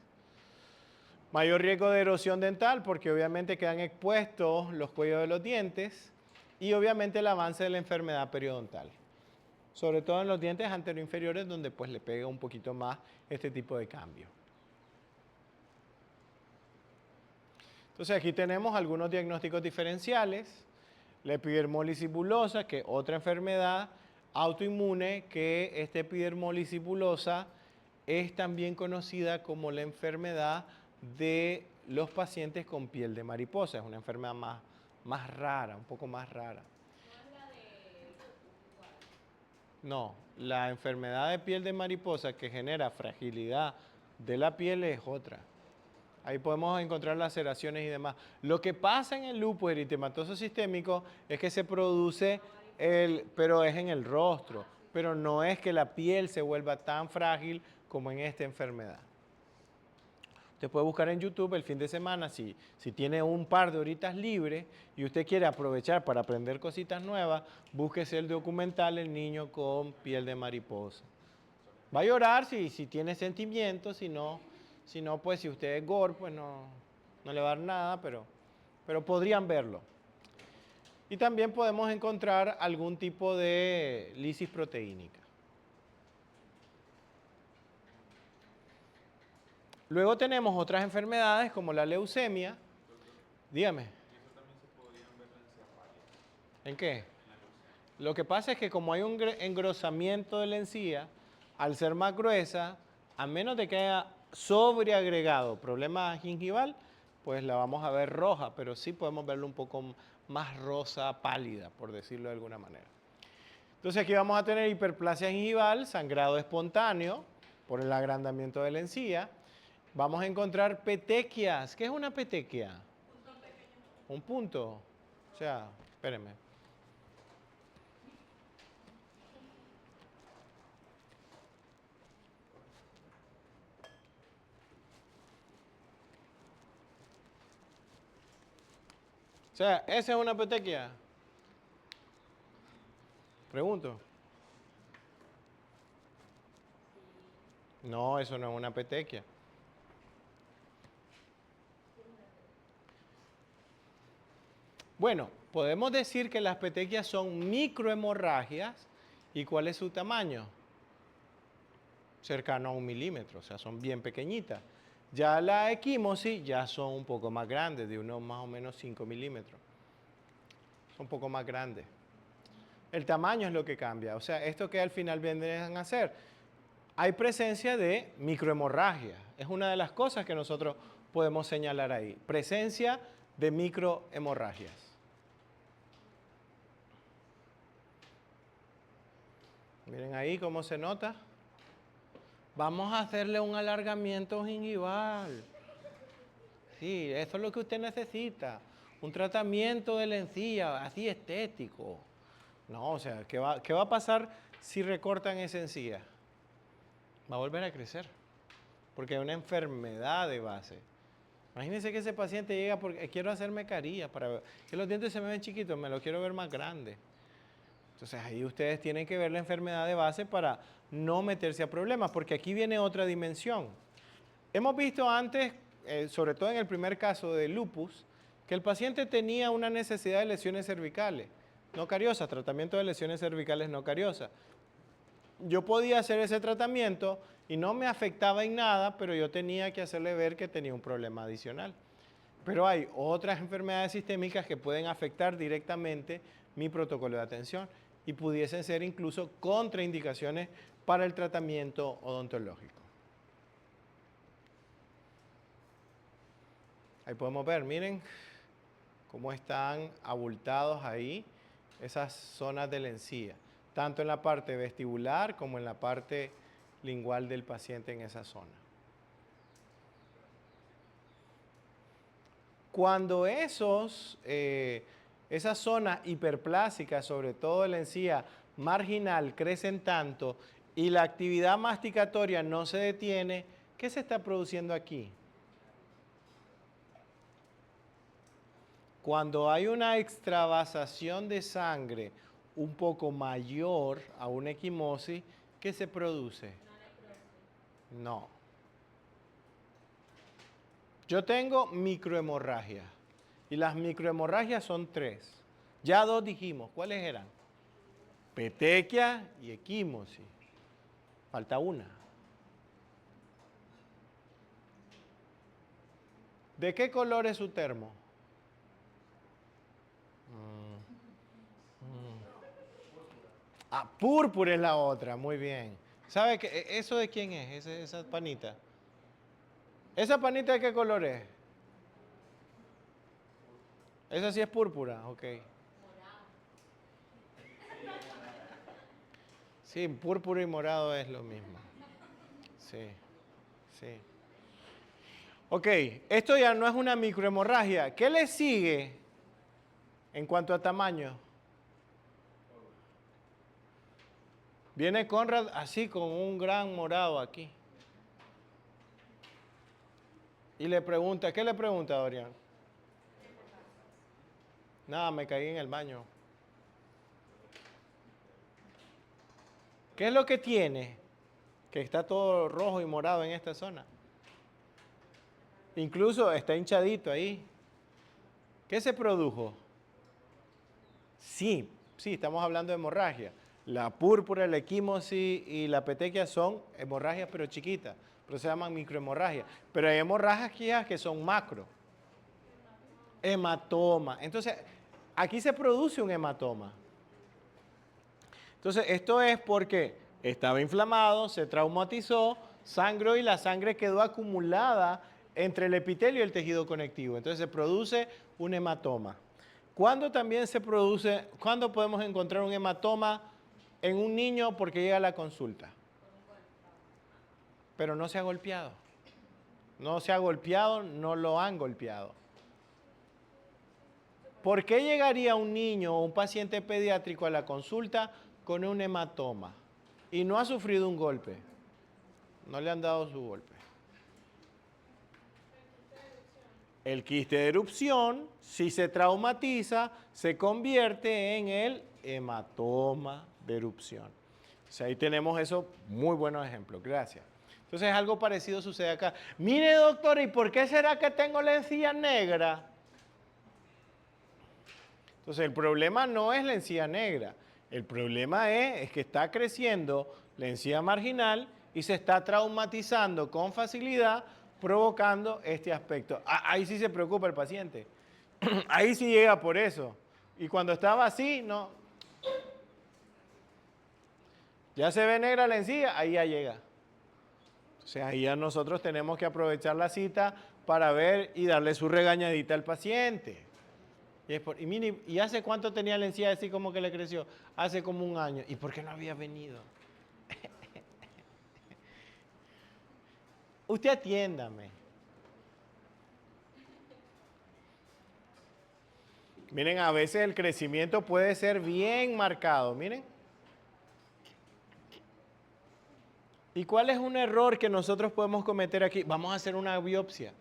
Mayor riesgo de erosión dental porque obviamente quedan expuestos los cuellos de los dientes y obviamente el avance de la enfermedad periodontal. Sobre todo en los dientes anteroinferiores donde pues le pega un poquito más este tipo de cambio. Entonces aquí tenemos algunos diagnósticos diferenciales. La epidermólisis bullosa, que es otra enfermedad autoinmune, que esta epidermólisis bullosa es también conocida como la enfermedad de los pacientes con piel de mariposa. Es una enfermedad más rara, un poco más rara. No, la enfermedad de piel de mariposa que genera fragilidad de la piel es otra. Ahí podemos encontrar laceraciones y demás. Lo que pasa en el lupus eritematoso sistémico es que se produce, pero es en el rostro, pero no es que la piel se vuelva tan frágil como en esta enfermedad. Usted puede buscar en YouTube el fin de semana, si tiene un par de horitas libres y usted quiere aprovechar para aprender cositas nuevas, búsquese el documental El niño con piel de mariposa. Va a llorar si tiene sentimientos, si no, pues si usted es gore, pues no le va a dar nada, pero podrían verlo. Y también podemos encontrar algún tipo de lisis proteínica. Luego tenemos otras enfermedades como la leucemia. Dígame. ¿Y eso también se podrían ver en encía pálida? ¿En qué? En la leucemia. Lo que pasa es que como hay un engrosamiento de la encía, al ser más gruesa, a menos de que haya sobreagregado problema gingival, pues la vamos a ver roja, pero sí podemos verlo un poco más rosa pálida, por decirlo de alguna manera. Entonces aquí vamos a tener hiperplasia gingival, sangrado espontáneo por el agrandamiento de la encía. Vamos a encontrar petequias. ¿Qué es una petequia? Un punto. O sea, espérenme. O sea, ¿esa es una petequia? Pregunto. No, eso no es una petequia. Bueno, podemos decir que las petequias son microhemorragias. ¿Y cuál es su tamaño? cercano a 1 milímetro, o sea, son bien pequeñitas. Ya la equimosis ya son un poco más grandes, de unos más o menos 5 milímetros. Son un poco más grandes. El tamaño es lo que cambia, o sea, esto que al final vendrían a hacer. Hay presencia de microhemorragia, es una de las cosas que nosotros podemos señalar ahí. Presencia de microhemorragias. Miren ahí cómo se nota. Vamos a hacerle un alargamiento gingival. Sí, eso es lo que usted necesita. Un tratamiento de la encía, así estético. No, o sea, ¿qué va a pasar si recortan esa encía? Va a volver a crecer. Porque es una enfermedad de base. Imagínense que ese paciente llega porque quiero hacerme carillas para ver que los dientes se me ven chiquitos, me los quiero ver más grandes. Entonces ahí ustedes tienen que ver la enfermedad de base para no meterse a problemas, porque aquí viene otra dimensión. Hemos visto antes, sobre todo en el primer caso de lupus, que el paciente tenía una necesidad de lesiones cervicales, no cariosas, tratamiento de lesiones cervicales no cariosas. Yo podía hacer ese tratamiento y no me afectaba en nada, pero yo tenía que hacerle ver que tenía un problema adicional. Pero hay otras enfermedades sistémicas que pueden afectar directamente mi protocolo de atención y pudiesen ser incluso contraindicaciones para el tratamiento odontológico. Ahí podemos ver, miren cómo están abultados ahí esas zonas de la encía, tanto en la parte vestibular como en la parte lingual del paciente en esa zona. Cuando esas zonas hiperplásicas, sobre todo en la encía marginal, crecen tanto y la actividad masticatoria no se detiene, ¿qué se está produciendo aquí? Cuando hay una extravasación de sangre un poco mayor a una equimosis, ¿qué se produce? No. Yo tengo microhemorragia y las microhemorragias son 3. Ya 2 dijimos, ¿cuáles eran? Petequia y equimosis. Falta una. ¿De qué color es su termo? Ah, púrpura es la otra, muy bien. ¿Sabe qué? ¿Eso de quién es? Esa panita. ¿Esa panita de qué color es? Esa sí es púrpura, ok. Sí, púrpura y morado es lo mismo. Sí, sí. Ok, esto ya no es una microhemorragia. ¿Qué le sigue en cuanto a tamaño? Viene Conrad así con un gran morado aquí. Y le pregunta, ¿qué le pregunta, Dorian? Nada, me caí en el baño. ¿Qué es lo que tiene? Que está todo rojo y morado en esta zona. Incluso está hinchadito ahí. ¿Qué se produjo? Sí, estamos hablando de hemorragia. La púrpura, la equimosis y la petequia son hemorragias pero chiquitas, pero se llaman microhemorragias. Pero hay hemorragias que son macro. Hematoma. Entonces, aquí se produce un hematoma. Entonces, esto es porque estaba inflamado, se traumatizó, sangró y la sangre quedó acumulada entre el epitelio y el tejido conectivo. Entonces, se produce un hematoma. ¿Cuándo también se produce, cuándo podemos encontrar un hematoma en un niño porque llega a la consulta? Pero no se ha golpeado. No se ha golpeado, no lo han golpeado. ¿Por qué llegaría un niño o un paciente pediátrico a la consulta con un hematoma y no ha sufrido un golpe? No le han dado su golpe. El quiste de erupción, si se traumatiza, se convierte en el hematoma de erupción. O sea, ahí tenemos eso, muy buenos ejemplos. Gracias. Entonces, algo parecido sucede acá. Mire, doctor, ¿y por qué será que tengo la encía negra? Entonces, el problema no es la encía negra. El problema es que está creciendo la encía marginal y se está traumatizando con facilidad, provocando este aspecto. Ahí sí se preocupa el paciente. Ahí sí llega por eso. Y cuando estaba así, no. Ya se ve negra la encía, ahí ya llega. O sea, ahí ya nosotros tenemos que aprovechar la cita para ver y darle su regañadita al paciente. Y mire, ¿y hace cuánto tenía la encía así como que le creció? Hace como un año. ¿Y por qué no había venido? Usted atiéndame. Miren, a veces el crecimiento puede ser bien marcado, miren. ¿Y cuál es un error que nosotros podemos cometer aquí? Vamos a hacer una biopsia.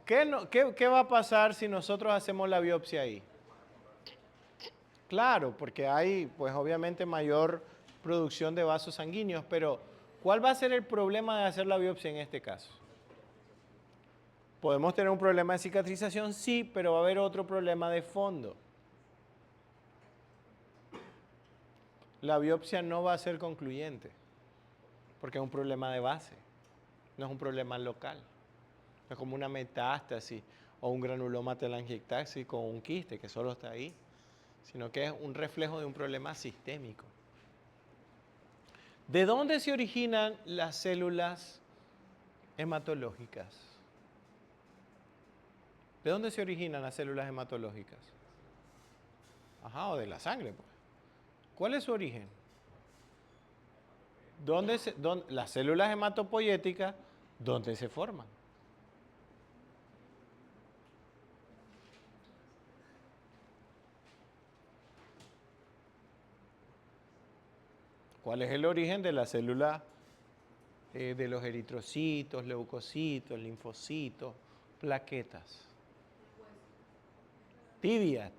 ¿Qué va a pasar si nosotros hacemos la biopsia ahí? Claro, porque hay, pues obviamente, mayor producción de vasos sanguíneos, pero ¿cuál va a ser el problema de hacer la biopsia en este caso? ¿Podemos tener un problema de cicatrización? Sí, pero va a haber otro problema de fondo. La biopsia no va a ser concluyente, porque es un problema de base, no es un problema local. No es como una metástasis o un granuloma telangiectásico o un quiste que solo está ahí, sino que es un reflejo de un problema sistémico. ¿De dónde se originan las células hematológicas? ¿De dónde se originan las células hematológicas? Ajá, o de la sangre, pues. ¿Cuál es su origen? Las células hematopoyéticas, ¿dónde se forman? ¿Cuál es el origen de la célula de los eritrocitos, leucocitos, linfocitos, plaquetas? Tibia.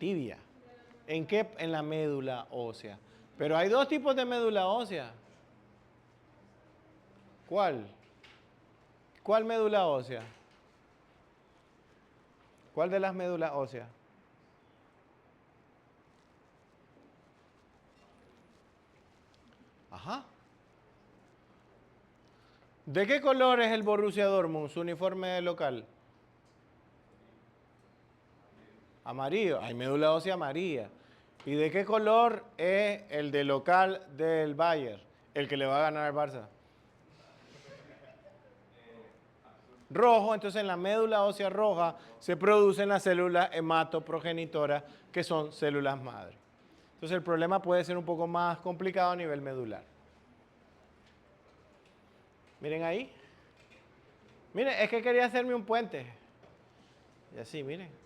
¿En qué? En la médula ósea. Pero hay dos tipos de médula ósea. ¿Cuál? ¿Cuál médula ósea? ¿Cuál de las médulas óseas? Ajá. ¿De qué color es el Borussia Dortmund, su uniforme local? Amarillo. Hay médula ósea amarilla. ¿Y de qué color es el de local del Bayern? El que le va a ganar al Barça. Rojo, entonces en la médula ósea roja se producen las células hematoprogenitoras, que son células madre. Entonces el problema puede ser un poco más complicado a nivel medular. Miren ahí. Miren, es que quería hacerme un puente. Y así, miren.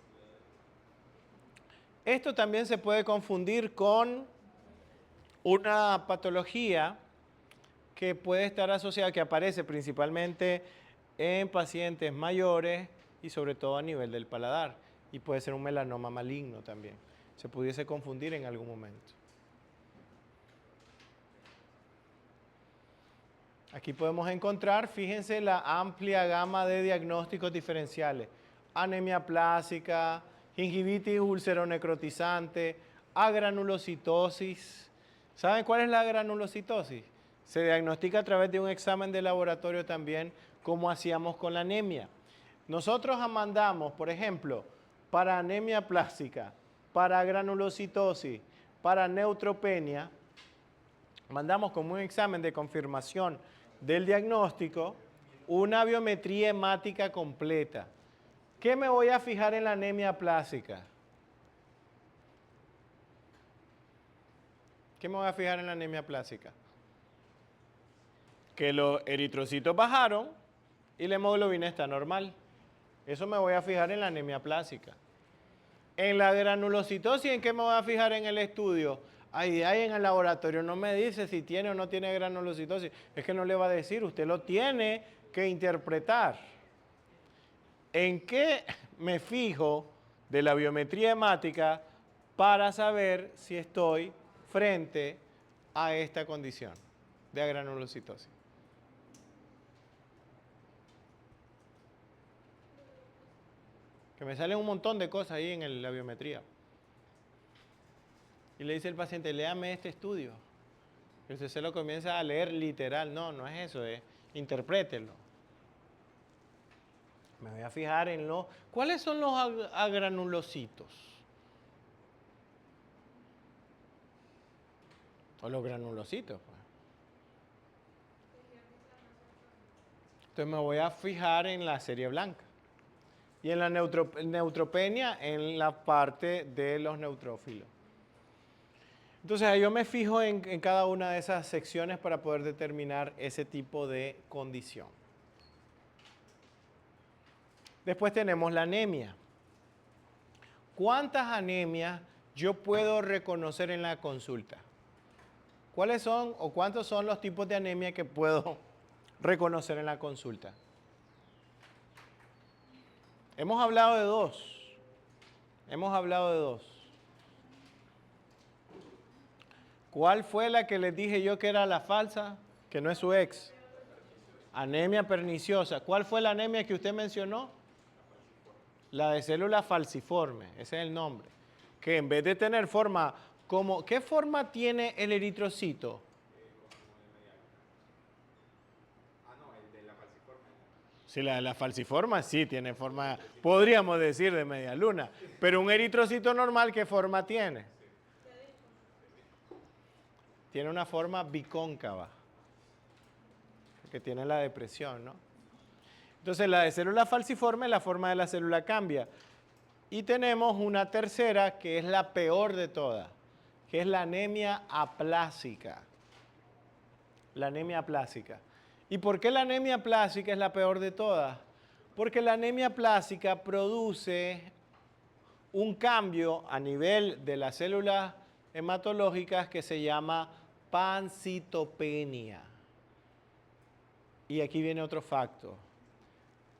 Esto también se puede confundir con una patología que puede estar asociada, que aparece principalmente en pacientes mayores y sobre todo a nivel del paladar. Y puede ser un melanoma maligno también. Se pudiese confundir en algún momento. Aquí podemos encontrar, fíjense, la amplia gama de diagnósticos diferenciales. Anemia plásica, gingivitis ulceronecrotizante, agranulocitosis. ¿Saben cuál es la granulocitosis? Se diagnostica a través de un examen de laboratorio también, como hacíamos con la anemia. Nosotros mandamos, por ejemplo, para anemia plástica, para granulocitosis, para neutropenia, mandamos como un examen de confirmación del diagnóstico una biometría hemática completa. ¿Qué me voy a fijar en la anemia plástica? ¿Qué me voy a fijar en la anemia plástica? Que los eritrocitos bajaron y la hemoglobina está normal. Eso me voy a fijar en la anemia plástica. En la granulocitosis, ¿en qué me voy a fijar en el estudio? Ahí en el laboratorio no me dice si tiene o no tiene granulocitosis. Es que no le va a decir, usted lo tiene que interpretar. ¿En qué me fijo de la biometría hemática para saber si estoy frente a esta condición de granulocitosis? Que me salen un montón de cosas ahí en la biometría. Y le dice el paciente, léame este estudio. Que usted se lo comienza a leer literal. No, no es eso, interprételo. Me voy a fijar en los... ¿Cuáles son los agranulocitos? O los granulocitos, pues. Entonces me voy a fijar en la serie blanca. Y en la neutropenia, en la parte de los neutrófilos. Entonces yo me fijo en cada una de esas secciones para poder determinar ese tipo de condición. Después tenemos la anemia. ¿Cuántas anemias yo puedo reconocer en la consulta? ¿Cuáles son o cuántos son los tipos de anemia que puedo reconocer en la consulta? Hemos hablado de dos. Hemos hablado de dos. ¿Cuál fue la que les dije yo que era la falsa? Que no es su ex. Anemia perniciosa. ¿Cuál fue la anemia que usted mencionó? La de célula falciforme. Ese es el nombre. Que en vez de tener forma como... ¿Qué forma tiene el eritrocito? Si la de la falciforme sí tiene forma, podríamos decir de media luna. Pero un eritrocito normal, ¿qué forma tiene? Tiene una forma bicóncava. Que tiene la depresión, ¿no? Entonces la de célula falciforme, la forma de la célula cambia. Y tenemos una tercera que es la peor de todas, que es la anemia aplásica. La anemia aplásica. ¿Y por qué la anemia aplásica es la peor de todas? Porque la anemia aplásica produce un cambio a nivel de las células hematológicas que se llama pancitopenia. Y aquí viene otro factor.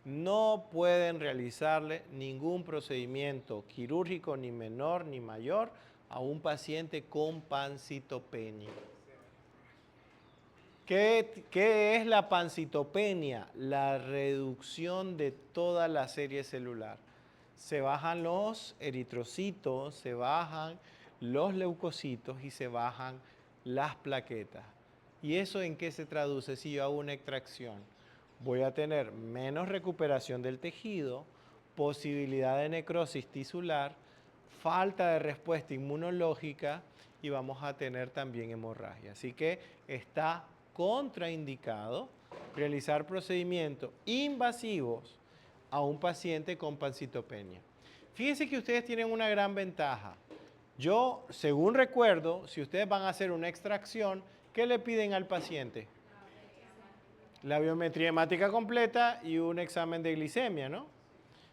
No pueden realizarle ningún procedimiento quirúrgico, ni menor ni mayor, a un paciente con pancitopenia. ¿Qué es la pancitopenia? La reducción de toda la serie celular. Se bajan los eritrocitos, se bajan los leucocitos y se bajan las plaquetas. ¿Y eso en qué se traduce si yo hago una extracción? Voy a tener menos recuperación del tejido, posibilidad de necrosis tisular, falta de respuesta inmunológica y vamos a tener también hemorragia. Así que está contraindicado realizar procedimientos invasivos a un paciente con pancitopenia. Fíjense que ustedes tienen una gran ventaja. Yo, según recuerdo, si ustedes van a hacer una extracción, ¿qué le piden al paciente? La biometría hemática completa y un examen de glicemia, ¿no?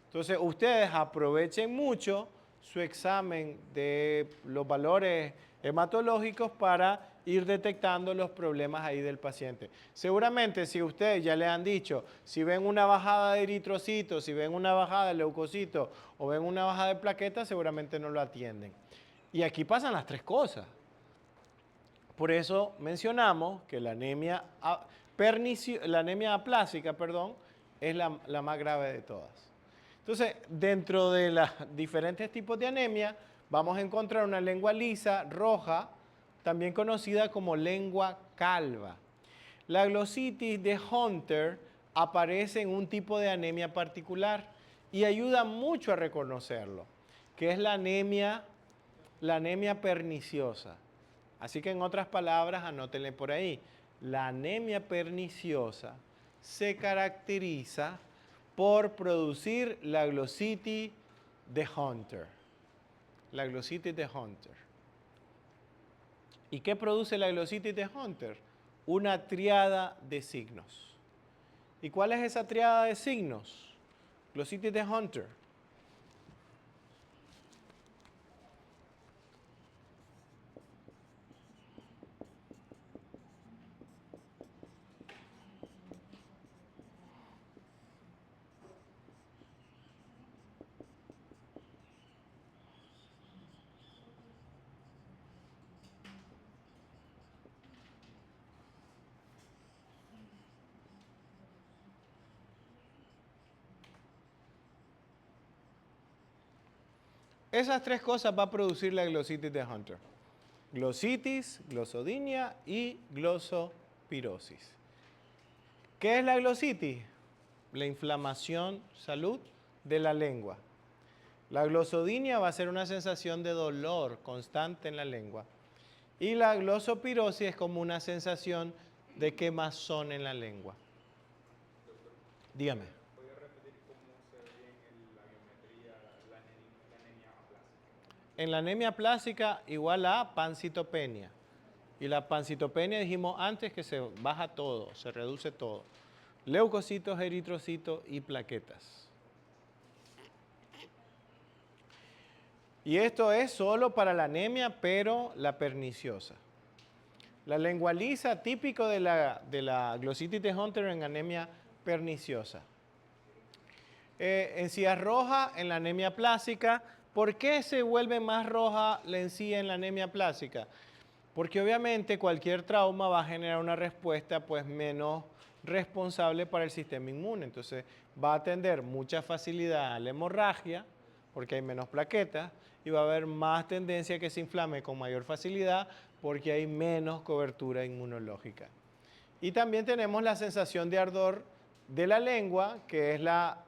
Entonces, ustedes aprovechen mucho su examen de los valores hematológicos para ir detectando los problemas ahí del paciente. Seguramente, si ustedes ya le han dicho, si ven una bajada de eritrocitos, si ven una bajada de leucocitos o ven una bajada de plaquetas, seguramente no lo atienden. Y aquí pasan las tres cosas. Por eso mencionamos que la anemia aplásica, es la más grave de todas. Entonces, dentro de los diferentes tipos de anemia, vamos a encontrar una lengua lisa, roja, también conocida como lengua calva. La glositis de Hunter aparece en un tipo de anemia particular y ayuda mucho a reconocerlo, que es la anemia perniciosa. Así que en otras palabras, anótenle por ahí. La anemia perniciosa se caracteriza por producir la glositis de Hunter. La glositis de Hunter. ¿Y qué produce la glositis de Hunter? Una triada de signos. ¿Y cuál es esa triada de signos? Glositis de Hunter. Esas tres cosas va a producir la glositis de Hunter. Glositis, glosodinia y glosopirosis. ¿Qué es la glositis? La inflamación, salud de la lengua. La glosodinia va a ser una sensación de dolor constante en la lengua. Y la glosopirosis es como una sensación de quemazón en la lengua. Dígame. ¿Podría repetir cómo se ve en la biometría la anemia aplásica? En la anemia plástica igual a pancitopenia. Y la pancitopenia dijimos antes que se baja todo, se reduce todo. Leucocitos, eritrocitos y plaquetas. Y esto es solo para la anemia, pero la perniciosa. La lengua lisa, típico de la glositis de Hunter en anemia perniciosa. Encía roja en la anemia plásica. ¿Por qué se vuelve más roja la encía en la anemia plásica? Porque obviamente cualquier trauma va a generar una respuesta pues menos responsable para el sistema inmune. Entonces va a tender mucha facilidad a la hemorragia, porque hay menos plaquetas, y va a haber más tendencia a que se inflame con mayor facilidad, porque hay menos cobertura inmunológica. Y también tenemos la sensación de ardor de la lengua, que es la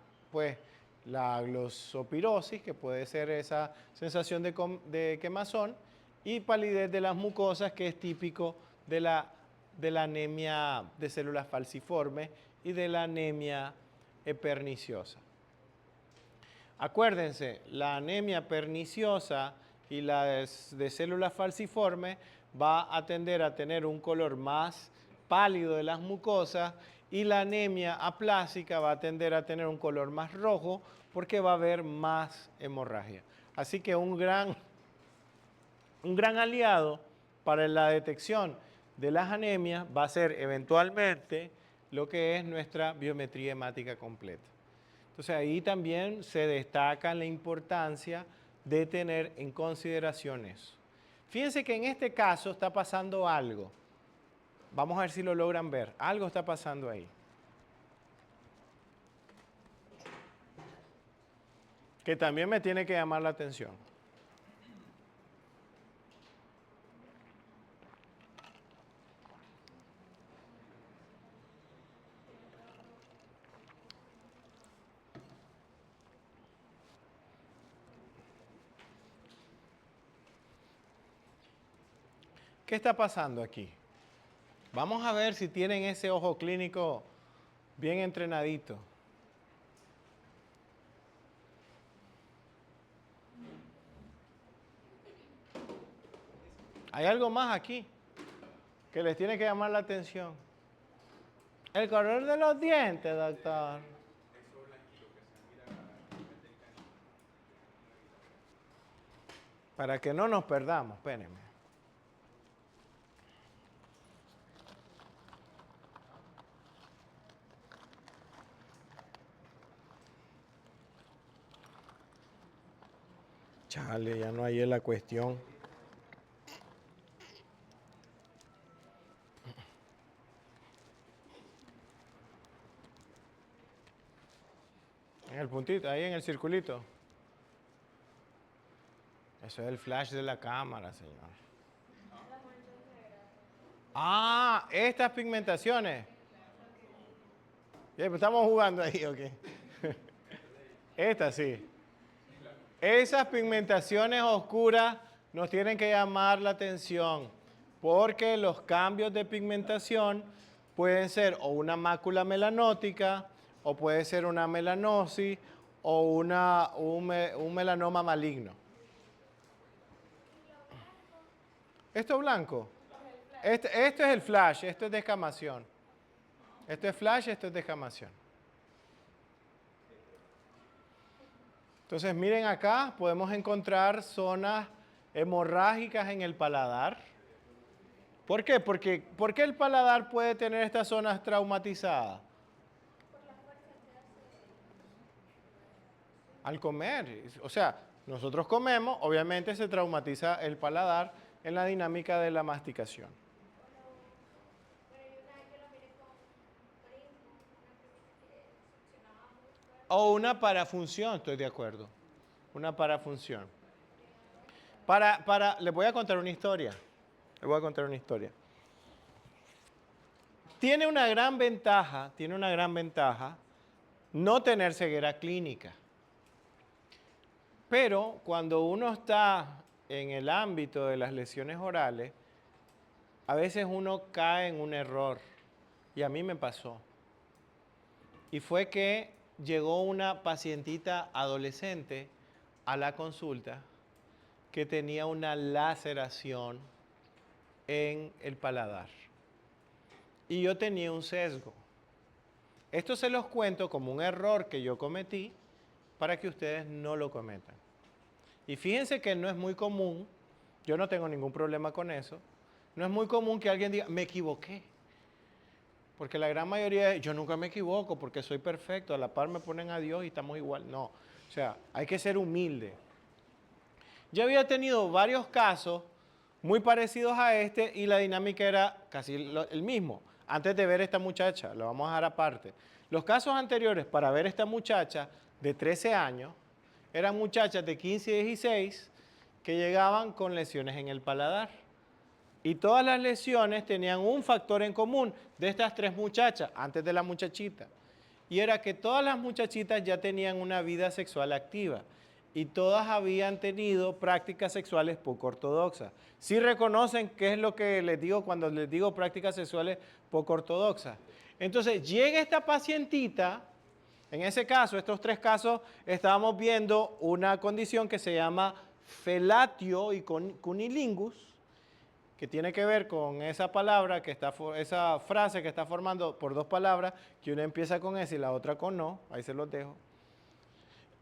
glosopirosis, que puede ser esa sensación de quemazón, y palidez de las mucosas, que es típico de la anemia de células falciformes y de la anemia perniciosa. Acuérdense, la anemia perniciosa y la de células falciformes va a tender a tener un color más pálido de las mucosas, y la anemia aplásica va a tender a tener un color más rojo porque va a haber más hemorragia. Así que un gran aliado para la detección de las anemias va a ser eventualmente lo que es nuestra biometría hemática completa. Entonces ahí también se destaca la importancia de tener en consideración eso. Fíjense que en este caso está pasando algo. Vamos a ver si lo logran ver. Algo está pasando ahí. Que también me tiene que llamar la atención. ¿Qué está pasando aquí? Vamos a ver si tienen ese ojo clínico bien entrenadito. Hay algo más aquí que les tiene que llamar la atención. El color de los dientes, doctor. Para que no nos perdamos, espérenme. Chale, ya no hay la cuestión. En el puntito, ahí en el circulito. Eso es el flash de la cámara, señor. Ah, estas pigmentaciones. Pues estamos jugando ahí, ok. Estas sí. Esas pigmentaciones oscuras nos tienen que llamar la atención, porque los cambios de pigmentación pueden ser o una mácula melanótica, o puede ser una melanosis, o un melanoma maligno. ¿Esto es blanco? Esto es el flash, esto es descamación. Esto es flash, esto es descamación. Entonces, miren acá, podemos encontrar zonas hemorrágicas en el paladar. ¿Por qué? ¿Por qué el paladar puede tener estas zonas traumatizadas? Al comer. O sea, nosotros comemos, obviamente se traumatiza el paladar en la dinámica de la masticación. O una parafunción, estoy de acuerdo. Una parafunción. Les voy a contar una historia. Les voy a contar una historia. Tiene una gran ventaja no tener ceguera clínica. Pero cuando uno está en el ámbito de las lesiones orales, a veces uno cae en un error. Y a mí me pasó. Y fue que llegó una pacientita adolescente a la consulta que tenía una laceración en el paladar. Y yo tenía un sesgo. Esto se los cuento como un error que yo cometí para que ustedes no lo cometan. Y fíjense que no es muy común, yo no tengo ningún problema con eso, no es muy común que alguien diga, me equivoqué. Porque la gran mayoría, yo nunca me equivoco porque soy perfecto, a la par me ponen a Dios y estamos igual. No, o sea, hay que ser humilde. Yo había tenido varios casos muy parecidos a este y la dinámica era casi el mismo. Antes de ver a esta muchacha, lo vamos a dejar aparte. Los casos anteriores para ver a esta muchacha de 13 años eran muchachas de 15 y 16 que llegaban con lesiones en el paladar. Y todas las lesiones tenían un factor en común de estas tres muchachas, antes de la muchachita. Y era que todas las muchachitas ya tenían una vida sexual activa. Y todas habían tenido prácticas sexuales poco ortodoxas. ¿Sí reconocen qué es lo que les digo cuando les digo prácticas sexuales poco ortodoxas? Entonces, llega esta pacientita, en ese caso, estos tres casos, estábamos viendo una condición que se llama felatio y cunilingus, que tiene que ver con esa palabra, esa frase que está formando por dos palabras, que una empieza con S y la otra con no, ahí se los dejo.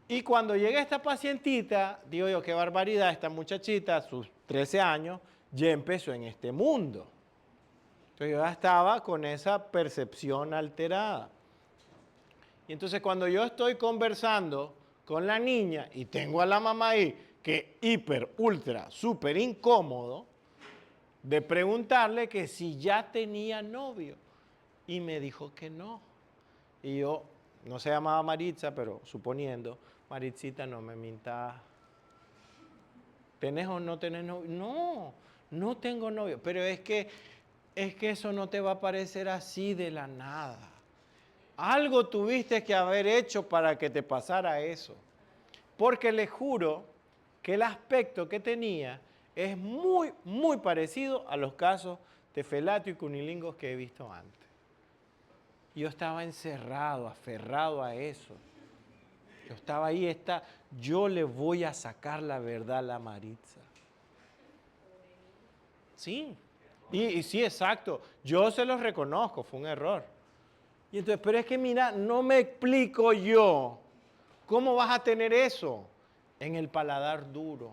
Y cuando llega esta pacientita, digo yo, qué barbaridad, esta muchachita, a sus 13 años, ya empezó en este mundo. Entonces yo ya estaba con esa percepción alterada. Y entonces cuando yo estoy conversando con la niña y tengo a la mamá ahí, que hiper, ultra, súper incómodo, de preguntarle que si ya tenía novio. Y me dijo que no. Y yo, no se llamaba Maritza, pero suponiendo, Maritzita, no me mintas. ¿Tenés o no tenés novio? No, no tengo novio. Pero es que eso no te va a parecer así de la nada. Algo tuviste que haber hecho para que te pasara eso. Porque le juro que el aspecto que tenía es muy, muy parecido a los casos de felatio y cunilingos que he visto antes. Yo estaba encerrado, aferrado a eso. Yo estaba ahí, yo le voy a sacar la verdad a la Maritza. Sí, y sí, exacto. Yo se los reconozco, fue un error. Y entonces, pero es que mira, no me explico yo. ¿Cómo vas a tener eso? En el paladar duro.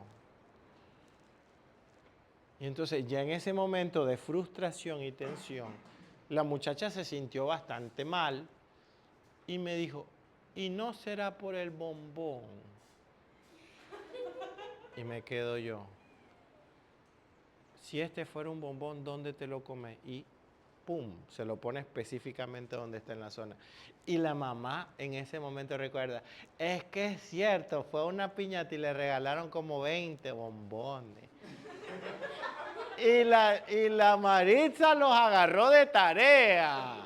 Y entonces ya en ese momento de frustración y tensión, la muchacha se sintió bastante mal y me dijo, ¿y no será por el bombón? Y me quedo yo. Si este fuera un bombón, ¿dónde te lo comes? Y ¡pum! Se lo pone específicamente donde está en la zona. Y la mamá en ese momento recuerda, es que es cierto, fue a una piñata y le regalaron como 20 bombones. Y la Maritza los agarró de tarea.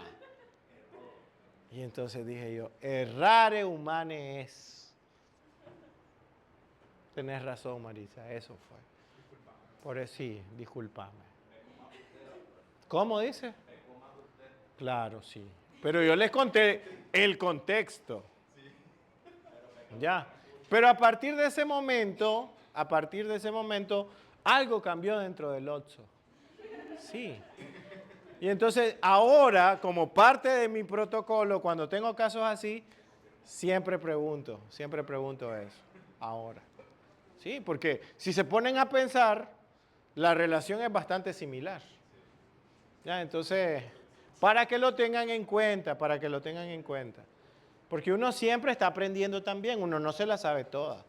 Y entonces dije yo, errare humane es. Tenés razón, Maritza, eso fue. Por eso sí, discúlpame. ¿Cómo dice? Claro, sí. Pero yo les conté el contexto. Ya. Pero a partir de ese momento, algo cambió dentro del Otso. Sí. Y entonces ahora, como parte de mi protocolo, cuando tengo casos así, siempre pregunto eso. Ahora. Sí, porque si se ponen a pensar, la relación es bastante similar. Ya, entonces, para que lo tengan en cuenta. Porque uno siempre está aprendiendo también, uno no se la sabe toda.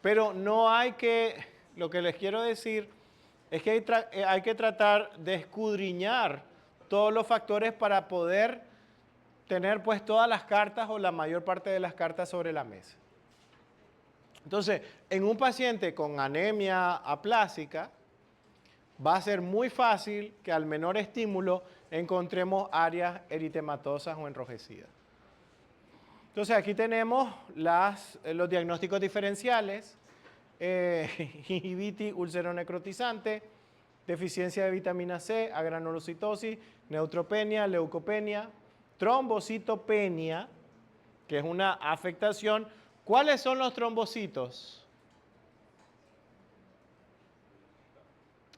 Pero no hay que, lo que les quiero decir es que hay que tratar de escudriñar todos los factores para poder tener pues todas las cartas o la mayor parte de las cartas sobre la mesa. Entonces, en un paciente con anemia aplásica, va a ser muy fácil que al menor estímulo encontremos áreas eritematosas o enrojecidas. Entonces aquí tenemos los diagnósticos diferenciales, gingivitis ulceronecrotizante, deficiencia de vitamina C, agranulocitosis, neutropenia, leucopenia, trombocitopenia, que es una afectación. ¿Cuáles son los trombocitos?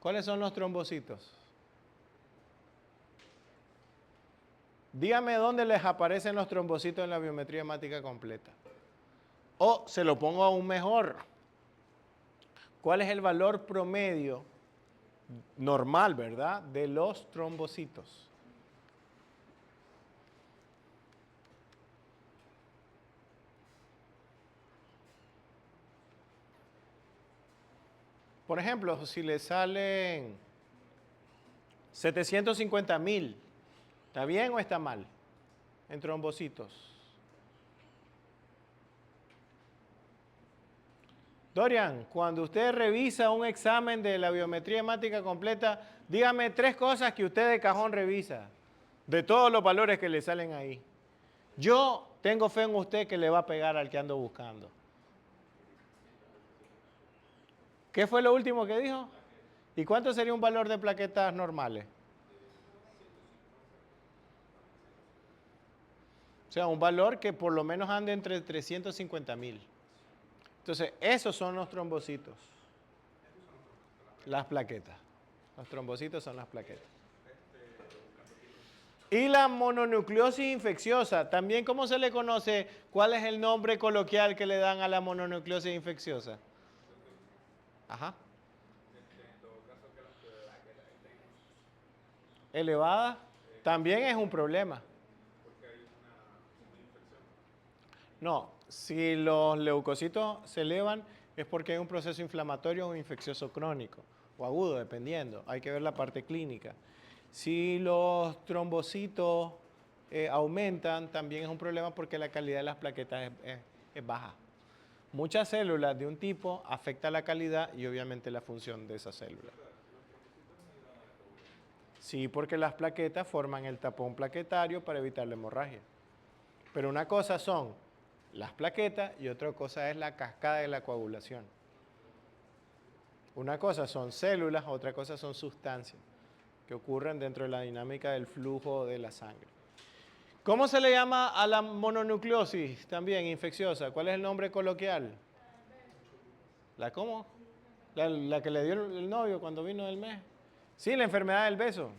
¿Cuáles son los trombocitos? Dígame dónde les aparecen los trombocitos en la biometría hemática completa. O se lo pongo aún mejor. ¿Cuál es el valor promedio normal, verdad, de los trombocitos? Por ejemplo, si le salen 750,000, ¿está bien o está mal en trombocitos? Dorian, cuando usted revisa un examen de la biometría hemática completa, dígame 3 cosas que usted de cajón revisa, de todos los valores que le salen ahí. Yo tengo fe en usted que le va a pegar al que ando buscando. ¿Qué fue lo último que dijo? ¿Y cuánto sería un valor de plaquetas normales? O sea, un valor que por lo menos ande entre 350,000. Entonces, esos son los trombocitos. Las plaquetas. Los trombocitos son las plaquetas. Y la mononucleosis infecciosa, también, ¿cómo se le conoce? ¿Cuál es el nombre coloquial que le dan a la mononucleosis infecciosa? Ajá. Elevada, también es un problema. No, si los leucocitos se elevan es porque hay un proceso inflamatorio o infeccioso crónico, o agudo, dependiendo. Hay que ver la parte clínica. Si los trombocitos aumentan, también es un problema porque la calidad de las plaquetas es baja. Muchas células de un tipo afectan la calidad y obviamente la función de esa célula. Sí, porque las plaquetas forman el tapón plaquetario para evitar la hemorragia. Pero una cosa son las plaquetas y otra cosa es la cascada de la coagulación. Una cosa son células, otra cosa son sustancias que ocurren dentro de la dinámica del flujo de la sangre. ¿Cómo se le llama a la mononucleosis también infecciosa? ¿Cuál es el nombre coloquial? ¿La cómo? La que le dio el novio cuando vino del mes. Sí, la enfermedad del beso.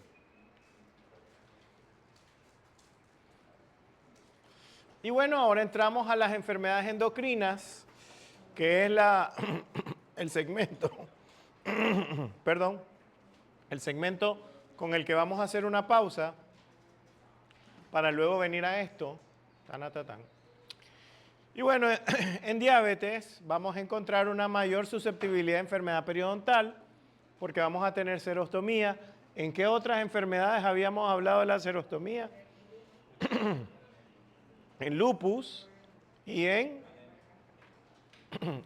Y bueno, ahora entramos a las enfermedades endocrinas, que es el segmento, perdón, el segmento con el que vamos a hacer una pausa para luego venir a esto. Y bueno, en diabetes vamos a encontrar una mayor susceptibilidad a enfermedad periodontal, porque vamos a tener serostomía. ¿En qué otras enfermedades habíamos hablado de la serostomía? En lupus y en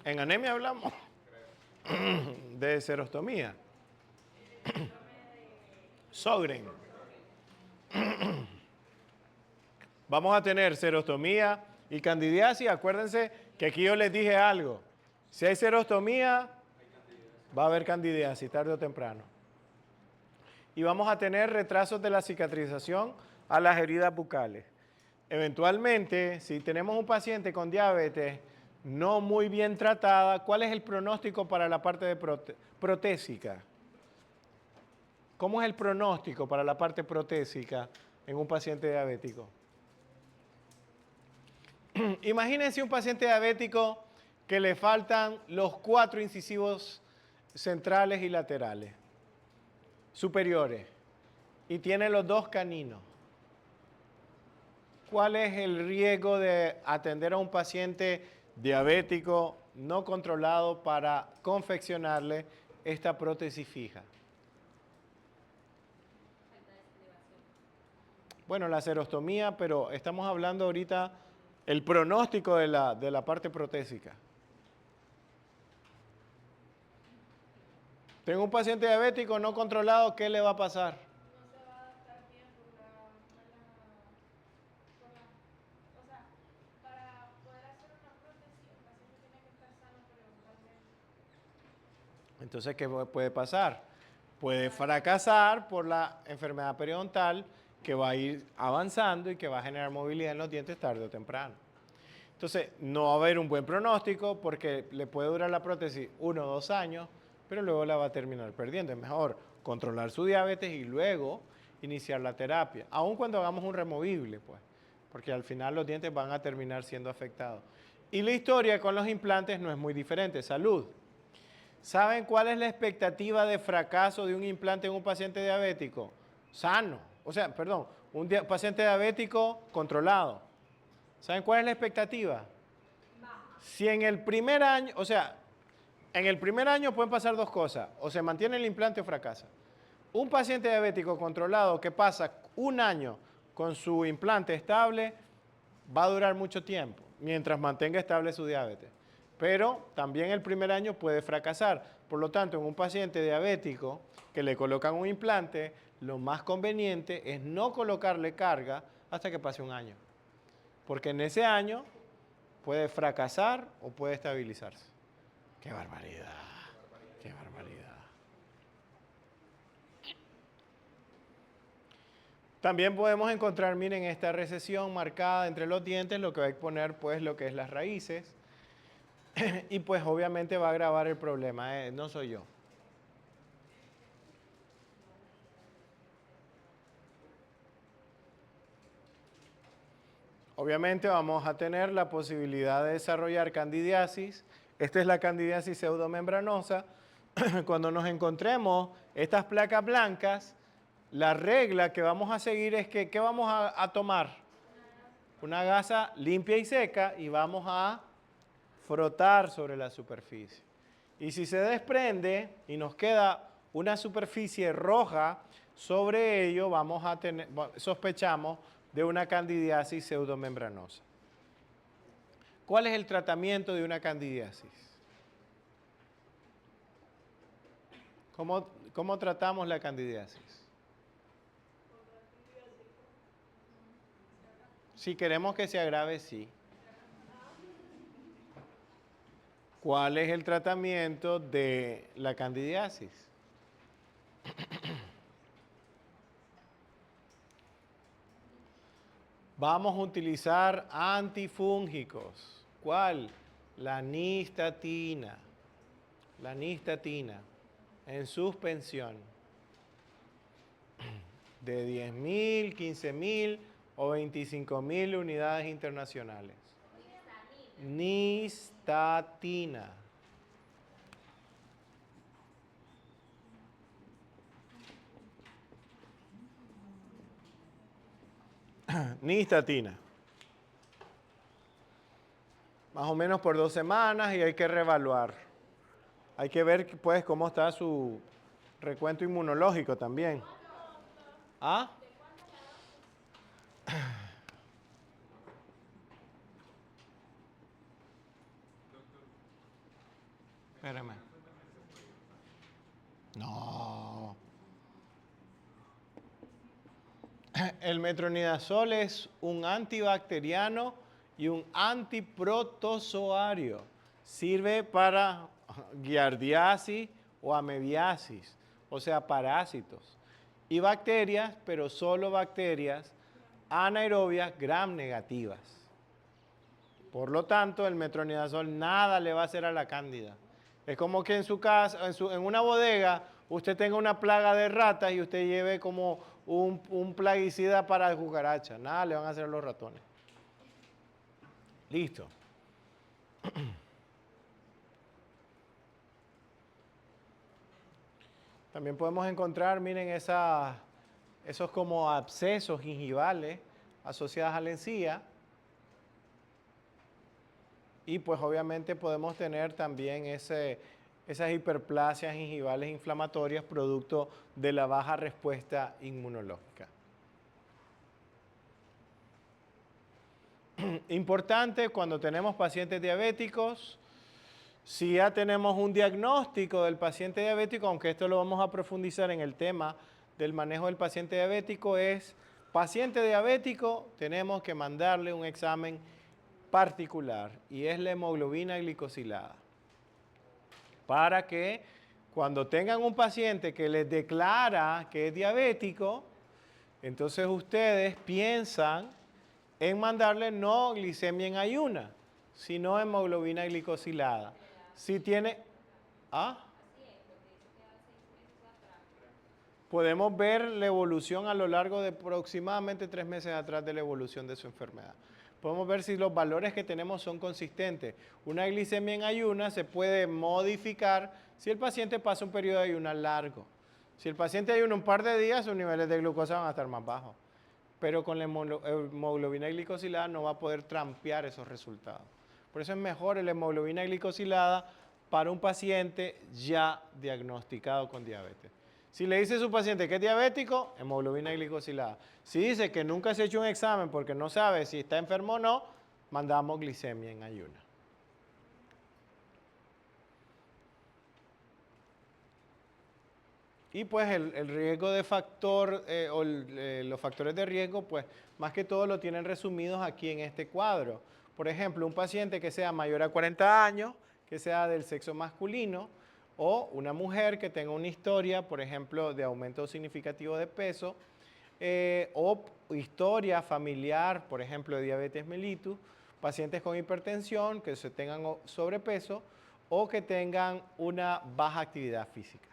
anemia hablamos de serostomía. Sjögren. Vamos a tener serostomía y candidiasis. Acuérdense que aquí yo les dije algo. Si hay serostomía, va a haber candidiasis tarde o temprano. Y vamos a tener retrasos de la cicatrización a las heridas bucales. Eventualmente, si tenemos un paciente con diabetes no muy bien tratada, ¿cuál es el pronóstico para la parte de protésica? ¿Cómo es el pronóstico para la parte protésica en un paciente diabético? Imagínense un paciente diabético que le faltan los 4 incisivos centrales y laterales, superiores, y tiene los 2 caninos. ¿Cuál es el riesgo de atender a un paciente diabético no controlado para confeccionarle esta prótesis fija? Bueno, la serostomía, pero estamos hablando ahorita el pronóstico de la parte protésica. Tengo un paciente diabético no controlado, ¿qué le va a pasar? No se va a adaptar bien o sea, para poder hacer una prótesis, el paciente tiene que estar sano periodontalmente. Entonces, ¿qué puede pasar? Puede fracasar por la enfermedad periodontal que va a ir avanzando y que va a generar movilidad en los dientes tarde o temprano. Entonces, no va a haber un buen pronóstico porque le puede durar la prótesis 1 o 2 años, pero luego la va a terminar perdiendo. Es mejor controlar su diabetes y luego iniciar la terapia, aun cuando hagamos un removible, pues, porque al final los dientes van a terminar siendo afectados. Y la historia con los implantes no es muy diferente. Salud. ¿Saben cuál es la expectativa de fracaso de un implante en un paciente diabético? Sano. O sea, perdón, un paciente diabético controlado. ¿Saben cuál es la expectativa? Si en el primer año, o sea, en el primer año pueden pasar dos cosas, o se mantiene el implante o fracasa. Un paciente diabético controlado que pasa un año con su implante estable va a durar mucho tiempo, mientras mantenga estable su diabetes. Pero también el primer año puede fracasar. Por lo tanto, en un paciente diabético que le colocan un implante, lo más conveniente es no colocarle carga hasta que pase un año. Porque en ese año puede fracasar o puede estabilizarse. ¡Qué barbaridad! ¡Qué barbaridad! También podemos encontrar, miren, esta recesión marcada entre los dientes, lo que va a exponer pues lo que es las raíces. Y pues obviamente va a agravar el problema, no soy yo. Obviamente vamos a tener la posibilidad de desarrollar candidiasis. Esta es la candidiasis pseudomembranosa. Cuando nos encontremos estas placas blancas, la regla que vamos a seguir es que, ¿qué vamos a tomar? Una gasa limpia y seca y vamos a frotar sobre la superficie. Y si se desprende y nos queda una superficie roja sobre ello, vamos a tener, sospechamos de una candidiasis pseudomembranosa. ¿Cuál es el tratamiento de una candidiasis? ¿Cómo tratamos la candidiasis? Si queremos que se agrave, sí. ¿Cuál es el tratamiento de la candidiasis? Vamos a utilizar antifúngicos. ¿Cuál? La nistatina. La nistatina en suspensión de 10.000, 15.000 o 25.000 unidades internacionales. Nistatina. Nistatina. Más o menos por 2 semanas y hay que reevaluar. Hay que ver pues cómo está su recuento inmunológico también. ¿Ah? Espérame. No. El metronidazol es un antibacteriano y un antiprotozoario. Sirve para giardiasis o amebiasis, o sea, parásitos. Y bacterias, pero solo bacterias anaerobias gram negativas. Por lo tanto, el metronidazol nada le va a hacer a la cándida. Es como que en su casa, en una bodega, usted tenga una plaga de ratas y usted lleve como un plaguicida para cucarachas. Nada le van a hacer a los ratones. Listo. También podemos encontrar, miren, esos como abscesos gingivales asociados a la encía. Y pues obviamente podemos tener también esas hiperplasias gingivales inflamatorias producto de la baja respuesta inmunológica. Importante cuando tenemos pacientes diabéticos, Si ya tenemos un diagnóstico del paciente diabético, aunque esto lo vamos a profundizar en el tema del manejo del paciente diabético, es paciente diabético, tenemos que mandarle un examen particular y es la hemoglobina glicosilada. Para que cuando tengan un paciente que les declara que es diabético, entonces ustedes piensan en mandarle no glicemia en ayuna, sino hemoglobina glicosilada. Si tiene... ¿Ah? Podemos ver la evolución a lo largo de aproximadamente 3 meses atrás de la evolución de su enfermedad. Podemos ver si los valores que tenemos son consistentes. Una glicemia en ayuna se puede modificar si el paciente pasa un periodo de ayuna largo. Si el paciente ayuna un par de días, sus niveles de glucosa van a estar más bajos. Pero con la hemoglobina glicosilada no va a poder trampear esos resultados. Por eso es mejor la hemoglobina glicosilada para un paciente ya diagnosticado con diabetes. Si le dice a su paciente que es diabético, hemoglobina glicosilada. Si dice que nunca se ha hecho un examen porque no sabe si está enfermo o no, mandamos glicemia en ayuna. Y pues el riesgo de factor, los factores de riesgo, pues más que todo lo tienen resumidos aquí en este cuadro. Por ejemplo, un paciente que sea mayor a 40 años, que sea del sexo masculino, o una mujer que tenga una historia, por ejemplo, de aumento significativo de peso, o historia familiar, por ejemplo, de diabetes mellitus, pacientes con hipertensión, que se tengan sobrepeso, o que tengan una baja actividad física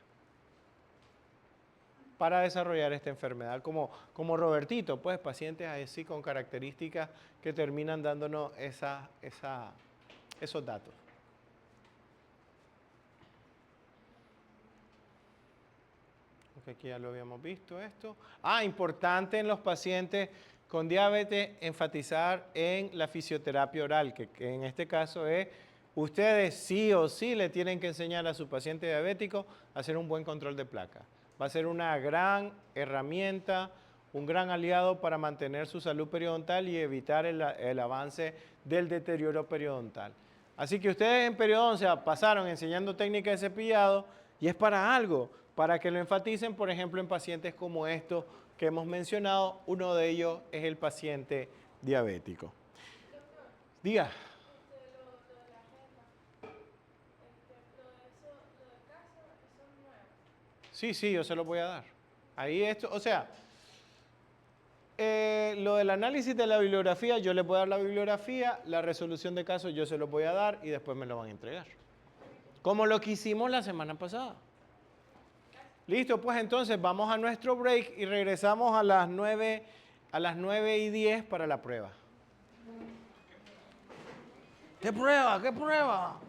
para desarrollar esta enfermedad, como Robertito, pues pacientes así con características que terminan dándonos esos datos. Okay, aquí ya lo habíamos visto esto. Importante en los pacientes con diabetes enfatizar en la fisioterapia oral, que en este caso es, ustedes sí o sí le tienen que enseñar a su paciente diabético a hacer un buen control de placa. Va a ser una gran herramienta, un gran aliado para mantener su salud periodontal y evitar el avance del deterioro periodontal. Así que ustedes en periodoncia pasaron enseñando técnicas de cepillado y es para algo, para que lo enfaticen, por ejemplo, en pacientes como estos que hemos mencionado. Uno de ellos es el paciente diabético. Diga. Lo de la agenda, lo del caso, eso es nuevo. Sí, yo se lo voy a dar. Ahí esto, o sea, lo del análisis de la bibliografía, yo les voy a dar la bibliografía, la resolución de casos yo se los voy a dar y después me lo van a entregar. Como lo que hicimos la semana pasada. Listo, pues entonces vamos a nuestro break y regresamos a las 9:10 para la prueba. ¿Qué prueba? ¿Qué prueba?